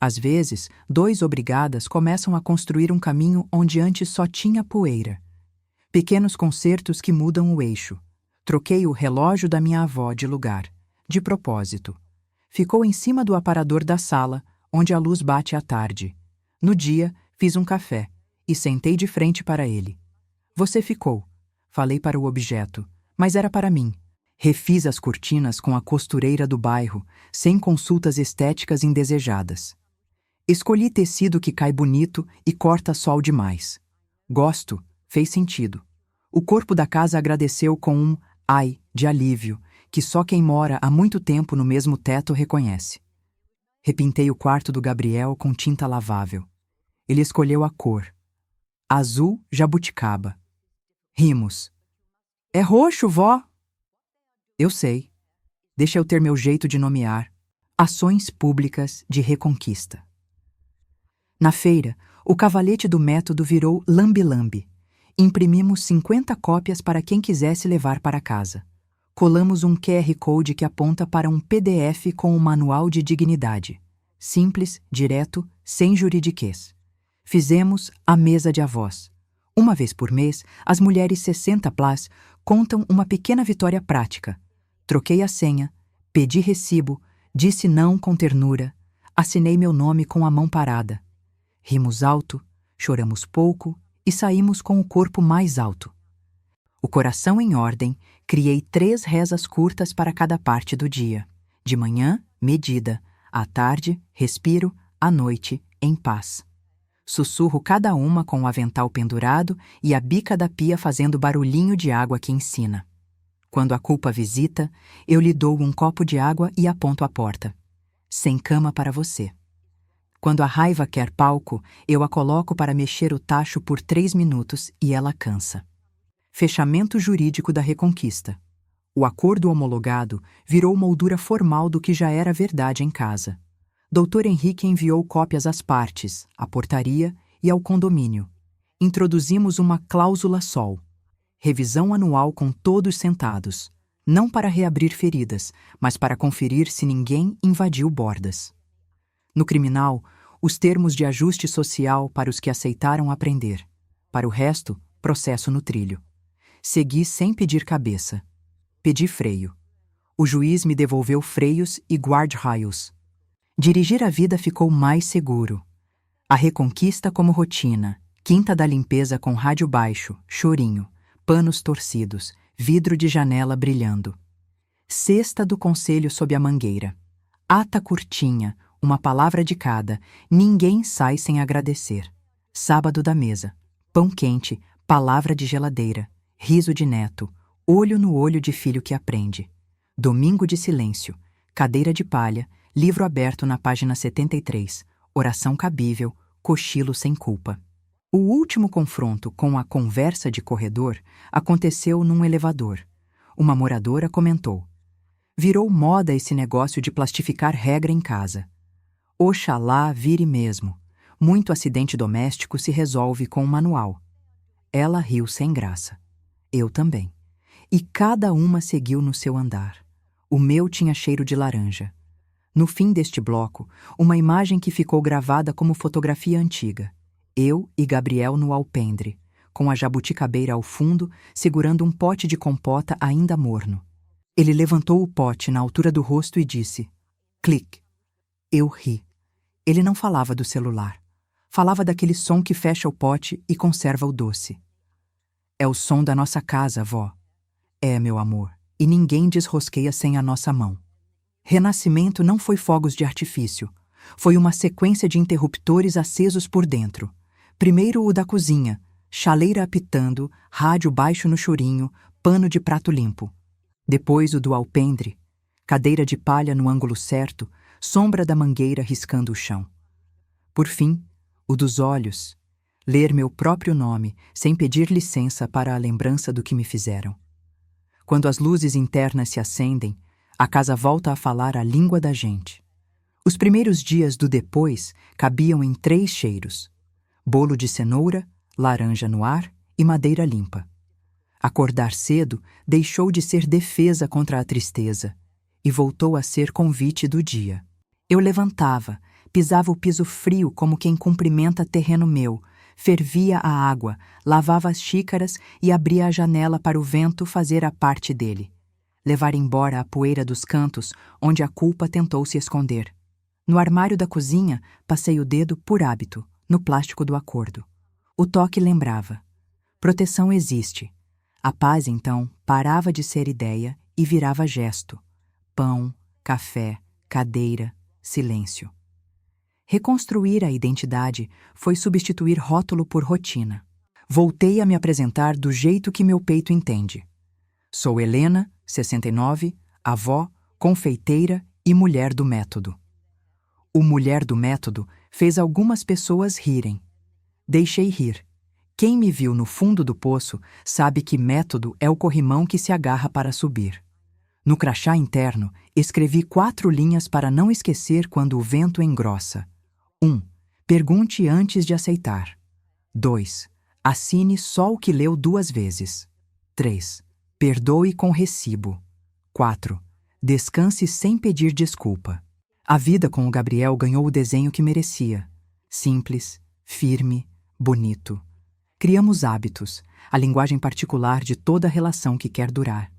Às vezes, dois obrigadas começam a construir um caminho onde antes só tinha poeira. Pequenos concertos que mudam o eixo. Troquei o relógio da minha avó de lugar, de propósito. Ficou em cima do aparador da sala, onde a luz bate à tarde. No dia, fiz um café e sentei de frente para ele. "Você ficou", falei para o objeto, mas era para mim. Refiz as cortinas com a costureira do bairro, sem consultas estéticas indesejadas. Escolhi tecido que cai bonito e corta sol demais. Gosto, fez sentido. O corpo da casa agradeceu com um "ai" de alívio, que só quem mora há muito tempo no mesmo teto reconhece. Repintei o quarto do Gabriel com tinta lavável. Ele escolheu a cor: azul jabuticaba. Rimos. "É roxo, vó." "Eu sei. Deixa eu ter meu jeito de nomear. Ações públicas de reconquista." Na feira, o cavalete do método virou lambe-lambe. Imprimimos 50 cópias para quem quisesse levar para casa. Colamos um QR Code que aponta para um PDF com um manual de dignidade. Simples, direto, sem juridiquês. Fizemos a mesa de avós. Uma vez por mês, as mulheres 60+ contam uma pequena vitória prática. Troquei a senha, pedi recibo, disse não com ternura, assinei meu nome com a mão parada. Rimos alto, choramos pouco e saímos com o corpo mais alto. O coração em ordem, criei 3 rezas curtas para cada parte do dia. De manhã, medida. À tarde, respiro. À noite, em paz. Sussurro cada uma com o avental pendurado e a bica da pia fazendo barulhinho de água que ensina. Quando a culpa visita, eu lhe dou um copo de água e aponto a porta. Sem cama para você. Quando a raiva quer palco, eu a coloco para mexer o tacho por 3 minutos e ela cansa. Fechamento jurídico da reconquista. O acordo homologado virou moldura formal do que já era verdade em casa. Dr. Henrique enviou cópias às partes, à portaria e ao condomínio. Introduzimos uma cláusula sol. Revisão anual com todos sentados. Não para reabrir feridas, mas para conferir se ninguém invadiu bordas. No criminal, os termos de ajuste social para os que aceitaram aprender. Para o resto, processo no trilho. Segui sem pedir cabeça. Pedi freio. O juiz me devolveu freios e guarda-raios. Dirigir a vida ficou mais seguro. A reconquista como rotina, quinta da limpeza com rádio baixo, chorinho, panos torcidos, vidro de janela brilhando. Sexta do conselho sob a mangueira. Ata curtinha, uma palavra de cada, ninguém sai sem agradecer. Sábado da mesa. Pão quente, palavra de geladeira, riso de neto, olho no olho de filho que aprende. Domingo de silêncio, cadeira de palha, livro aberto na página 73, oração cabível, cochilo sem culpa. O último confronto com a conversa de corredor aconteceu num elevador. Uma moradora comentou: virou moda esse negócio de plastificar regra em casa. Oxalá vire mesmo. Muito acidente doméstico se resolve com um manual. Ela riu sem graça. Eu também. E cada uma seguiu no seu andar. O meu tinha cheiro de laranja. No fim deste bloco, uma imagem que ficou gravada como fotografia antiga. Eu e Gabriel no alpendre, com a jabuticabeira ao fundo, segurando um pote de compota ainda morno. Ele levantou o pote na altura do rosto e disse: clique. Eu ri. Ele não falava do celular. Falava daquele som que fecha o pote e conserva o doce. É o som da nossa casa, vó. É, meu amor, e ninguém desrosqueia sem a nossa mão. Renascimento não foi fogos de artifício. Foi uma sequência de interruptores acesos por dentro. Primeiro o da cozinha, chaleira apitando, rádio baixo no chorinho, pano de prato limpo. Depois o do alpendre, cadeira de palha no ângulo certo, sombra da mangueira riscando o chão. Por fim, o dos olhos, ler meu próprio nome sem pedir licença para a lembrança do que me fizeram. Quando as luzes internas se acendem, a casa volta a falar a língua da gente. Os primeiros dias do depois cabiam em 3 cheiros: bolo de cenoura, laranja no ar e madeira limpa. Acordar cedo deixou de ser defesa contra a tristeza e voltou a ser convite do dia. Eu levantava, pisava o piso frio como quem cumprimenta terreno meu, fervia a água, lavava as xícaras e abria a janela para o vento fazer a parte dele. Levar embora a poeira dos cantos onde a culpa tentou se esconder. No armário da cozinha, passei o dedo por hábito, no plástico do acordo. O toque lembrava: proteção existe. A paz, então, parava de ser ideia e virava gesto. Pão, café, cadeira, silêncio. Reconstruir a identidade foi substituir rótulo por rotina. Voltei a me apresentar do jeito que meu peito entende. Sou Helena, 69, avó, confeiteira e mulher do método. O mulher do método fez algumas pessoas rirem. Deixei rir. Quem me viu no fundo do poço sabe que método é o corrimão que se agarra para subir. No crachá interno, escrevi 4 linhas para não esquecer quando o vento engrossa. 1. Pergunte antes de aceitar. 2. Assine só o que leu 2 vezes. 3. Perdoe com recibo. 4. Descanse sem pedir desculpa. A vida com o Gabriel ganhou o desenho que merecia. Simples, firme, bonito. Criamos hábitos, a linguagem particular de toda relação que quer durar.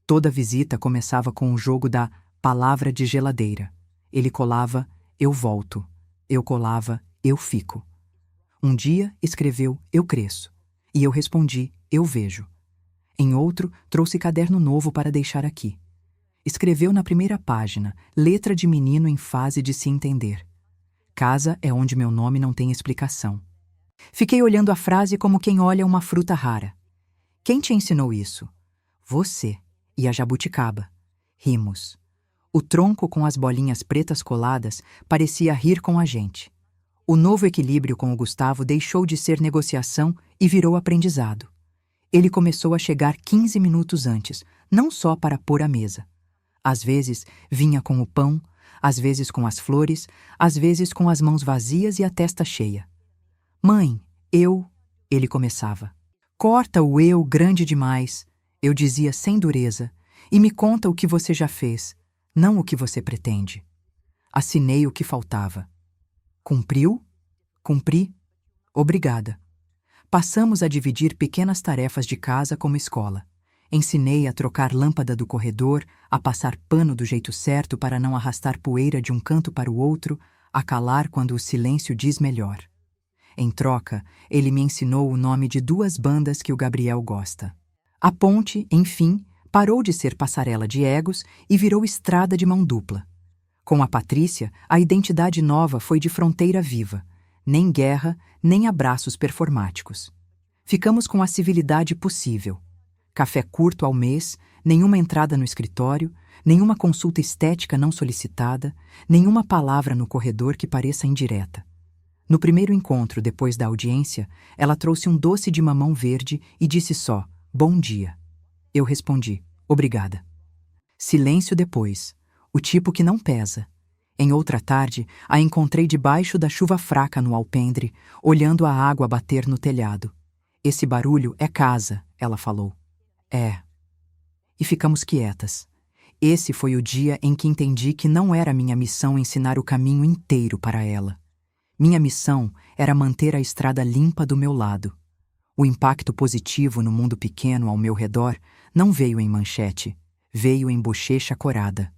Toda visita começava com o jogo da palavra de geladeira. Ele colava, eu volto. Eu colava, eu fico. Um dia escreveu, eu cresço. E eu respondi, eu vejo. Em outro, trouxe caderno novo para deixar aqui. Escreveu na primeira página, letra de menino em fase de se entender. Casa é onde meu nome não tem explicação. Fiquei olhando a frase como quem olha uma fruta rara. Quem te ensinou isso? Você e a jabuticaba. Rimos. O tronco com as bolinhas pretas coladas parecia rir com a gente. O novo equilíbrio com o Gustavo deixou de ser negociação e virou aprendizado. Ele começou a chegar 15 minutos antes, não só para pôr a mesa. Às vezes vinha com o pão, às vezes com as flores, às vezes com as mãos vazias e a testa cheia. Mãe, ele começava. Corta o eu grande demais, eu dizia sem dureza, e me conta o que você já fez, não o que você pretende. Assinei o que faltava. Cumpriu? Cumpri? Obrigada. Passamos a dividir pequenas tarefas de casa como escola. Ensinei a trocar lâmpada do corredor, a passar pano do jeito certo para não arrastar poeira de um canto para o outro, a calar quando o silêncio diz melhor. Em troca, ele me ensinou o nome de 2 bandas que o Gabriel gosta. A ponte, enfim, parou de ser passarela de egos e virou estrada de mão dupla. Com a Patrícia, a identidade nova foi de fronteira viva. Nem guerra, nem abraços performáticos. Ficamos com a civilidade possível. Café curto ao mês, nenhuma entrada no escritório, nenhuma consulta estética não solicitada, nenhuma palavra no corredor que pareça indireta. No primeiro encontro, depois da audiência, ela trouxe um doce de mamão verde e disse só, bom dia. Eu respondi, obrigada. Silêncio depois, o tipo que não pesa. Em outra tarde, a encontrei debaixo da chuva fraca no alpendre, olhando a água bater no telhado. Esse barulho é casa, ela falou. É. E ficamos quietas. Esse foi o dia em que entendi que não era minha missão ensinar o caminho inteiro para ela. Minha missão era manter a estrada limpa do meu lado. O impacto positivo no mundo pequeno ao meu redor não veio em manchete, veio em bochecha corada.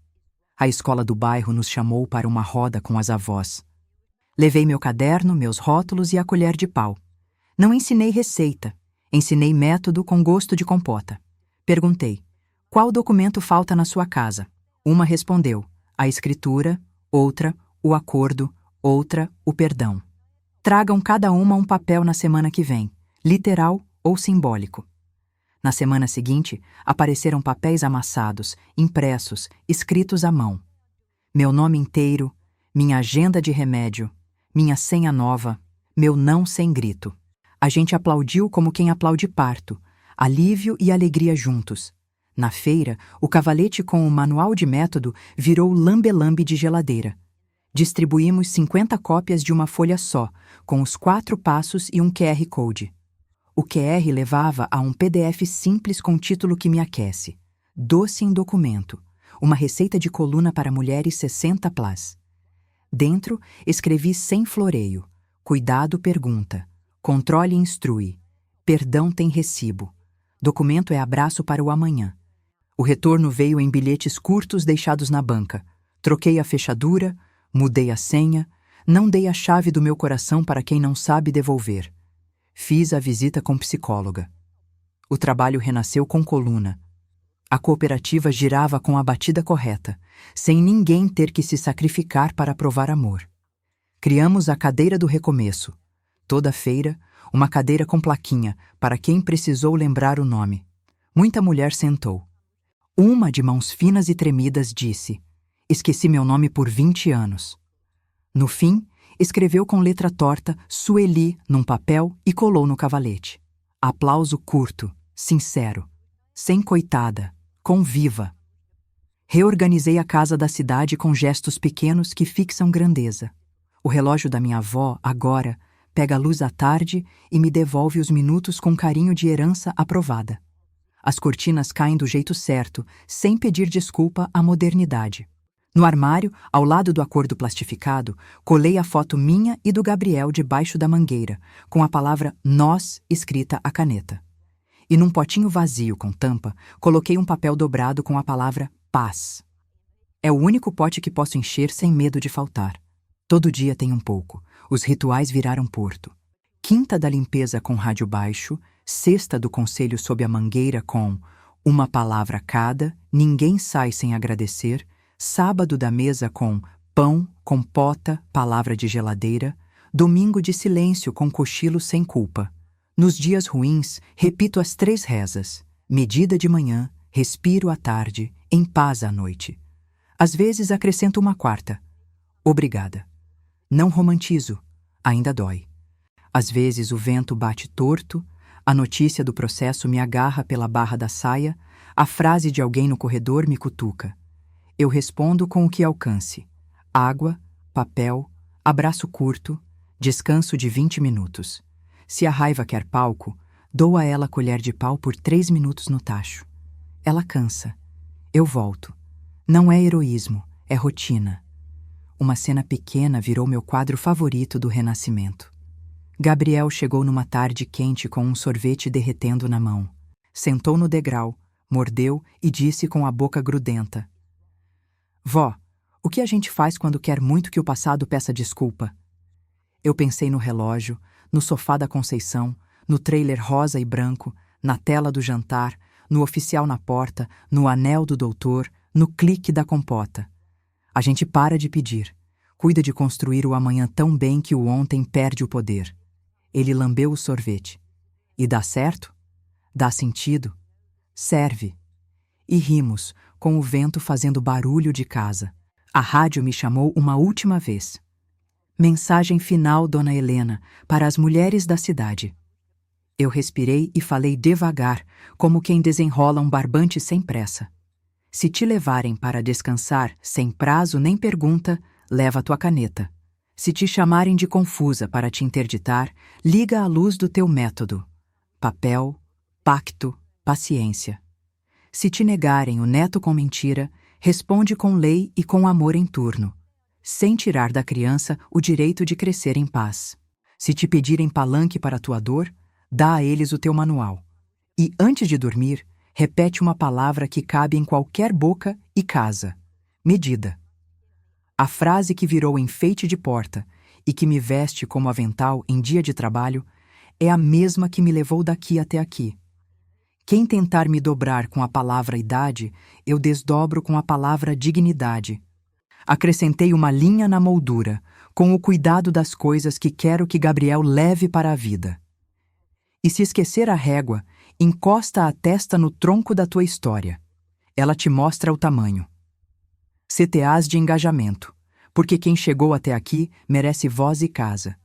A escola do bairro nos chamou para uma roda com as avós. Levei meu caderno, meus rótulos e a colher de pau. Não ensinei receita, ensinei método com gosto de compota. Perguntei, qual documento falta na sua casa? Uma respondeu, a escritura, outra, o acordo, outra, o perdão. Tragam cada uma um papel na semana que vem, literal ou simbólico. Na semana seguinte, apareceram papéis amassados, impressos, escritos à mão. Meu nome inteiro, minha agenda de remédio, minha senha nova, meu não sem grito. A gente aplaudiu como quem aplaude parto, alívio e alegria juntos. Na feira, o cavalete com o manual de método virou lambe-lambe de geladeira. Distribuímos 50 cópias de uma folha só, com os 4 passos e um QR Code. O QR levava a um PDF simples com título que me aquece. Doce em documento. Uma receita de coluna para mulheres 60+. Dentro, escrevi sem floreio. Cuidado pergunta. Controle instrui. Perdão tem recibo. Documento é abraço para o amanhã. O retorno veio em bilhetes curtos deixados na banca. Troquei a fechadura, mudei a senha, não dei a chave do meu coração para quem não sabe devolver. Fiz a visita com psicóloga. O trabalho renasceu com coluna. A cooperativa girava com a batida correta, sem ninguém ter que se sacrificar para provar amor. Criamos a cadeira do recomeço. Toda feira, uma cadeira com plaquinha, para quem precisou lembrar o nome. Muita mulher sentou. Uma, de mãos finas e tremidas, disse, esqueci meu nome por 20 anos. No fim, escreveu com letra torta Sueli num papel e colou no cavalete. Aplauso curto, sincero, sem coitada, conviva. Reorganizei a casa da cidade com gestos pequenos que fixam grandeza. O relógio da minha avó, agora, pega a luz à tarde e me devolve os minutos com carinho de herança aprovada. As cortinas caem do jeito certo, sem pedir desculpa à modernidade. No armário, ao lado do acordo plastificado, colei a foto minha e do Gabriel debaixo da mangueira, com a palavra nós escrita à caneta. E num potinho vazio com tampa, coloquei um papel dobrado com a palavra paz. É o único pote que posso encher sem medo de faltar. Todo dia tem um pouco. Os rituais viraram porto. Quinta da limpeza com rádio baixo, sexta do conselho sob a mangueira com uma palavra cada, ninguém sai sem agradecer, sábado da mesa com pão, compota, palavra de geladeira, domingo de silêncio com cochilo sem culpa. Nos dias ruins, repito as 3 rezas, medida de manhã, respiro à tarde, em paz à noite. Às vezes acrescento uma 4ª. Obrigada. Não romantizo, ainda dói. Às vezes o vento bate torto, a notícia do processo me agarra pela barra da saia, a frase de alguém no corredor me cutuca. Eu respondo com o que alcance. Água, papel, abraço curto, descanso de 20 minutos. Se a raiva quer palco, dou a ela colher de pau por 3 minutos no tacho. Ela cansa. Eu volto. Não é heroísmo, é rotina. Uma cena pequena virou meu quadro favorito do Renascimento. Gabriel chegou numa tarde quente com um sorvete derretendo na mão. Sentou no degrau, mordeu e disse com a boca grudenta: Vó, o que a gente faz quando quer muito que o passado peça desculpa? Eu pensei no relógio, no sofá da Conceição, no trailer rosa e branco, na tela do jantar, no oficial na porta, no anel do doutor, no clique da compota. A gente para de pedir. Cuida de construir o amanhã tão bem que o ontem perde o poder. Ele lambeu o sorvete. E dá certo? Dá sentido? Serve. E rimos, com o vento fazendo barulho de casa. A rádio me chamou uma última vez. Mensagem final, Dona Helena, para as mulheres da cidade. Eu respirei e falei devagar, como quem desenrola um barbante sem pressa. Se te levarem para descansar, sem prazo nem pergunta, leva tua caneta. Se te chamarem de confusa para te interditar, liga à luz do teu método. Papel, pacto, paciência. Se te negarem o neto com mentira, responde com lei e com amor em turno, sem tirar da criança o direito de crescer em paz. Se te pedirem palanque para tua dor, dá a eles o teu manual. E antes de dormir, repete uma palavra que cabe em qualquer boca e casa. Medida. A frase que virou enfeite de porta e que me veste como avental em dia de trabalho é a mesma que me levou daqui até aqui. Quem tentar me dobrar com a palavra idade, eu desdobro com a palavra dignidade. Acrescentei uma linha na moldura, com o cuidado das coisas que quero que Gabriel leve para a vida. E se esquecer a régua, encosta a testa no tronco da tua história. Ela te mostra o tamanho. CTAs de engajamento, porque quem chegou até aqui merece voz e casa.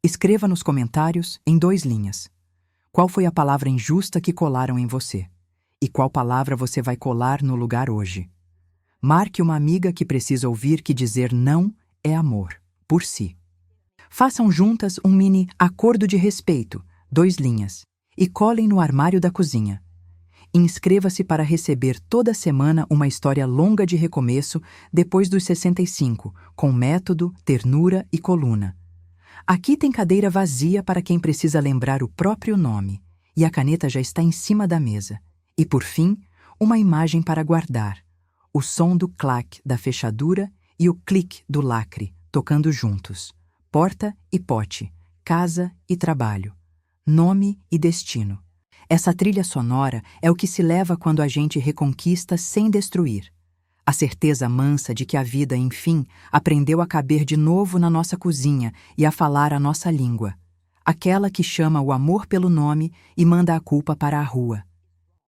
Escreva nos comentários, em 2 linhas. Qual foi a palavra injusta que colaram em você? E qual palavra você vai colar no lugar hoje? Marque uma amiga que precisa ouvir que dizer não é amor, por si. Façam juntas um mini acordo de respeito, 2 linhas, e colhem no armário da cozinha. Inscreva-se para receber toda semana uma história longa de recomeço depois dos 65, com método, ternura e coluna. Aqui tem cadeira vazia para quem precisa lembrar o próprio nome, e a caneta já está em cima da mesa. E, por fim, uma imagem para guardar. O som do clac da fechadura e o clique do lacre, tocando juntos. Porta e pote, casa e trabalho, nome e destino. Essa trilha sonora é o que se leva quando a gente reconquista sem destruir. A certeza mansa de que a vida, enfim, aprendeu a caber de novo na nossa cozinha e a falar a nossa língua. Aquela que chama o amor pelo nome e manda a culpa para a rua.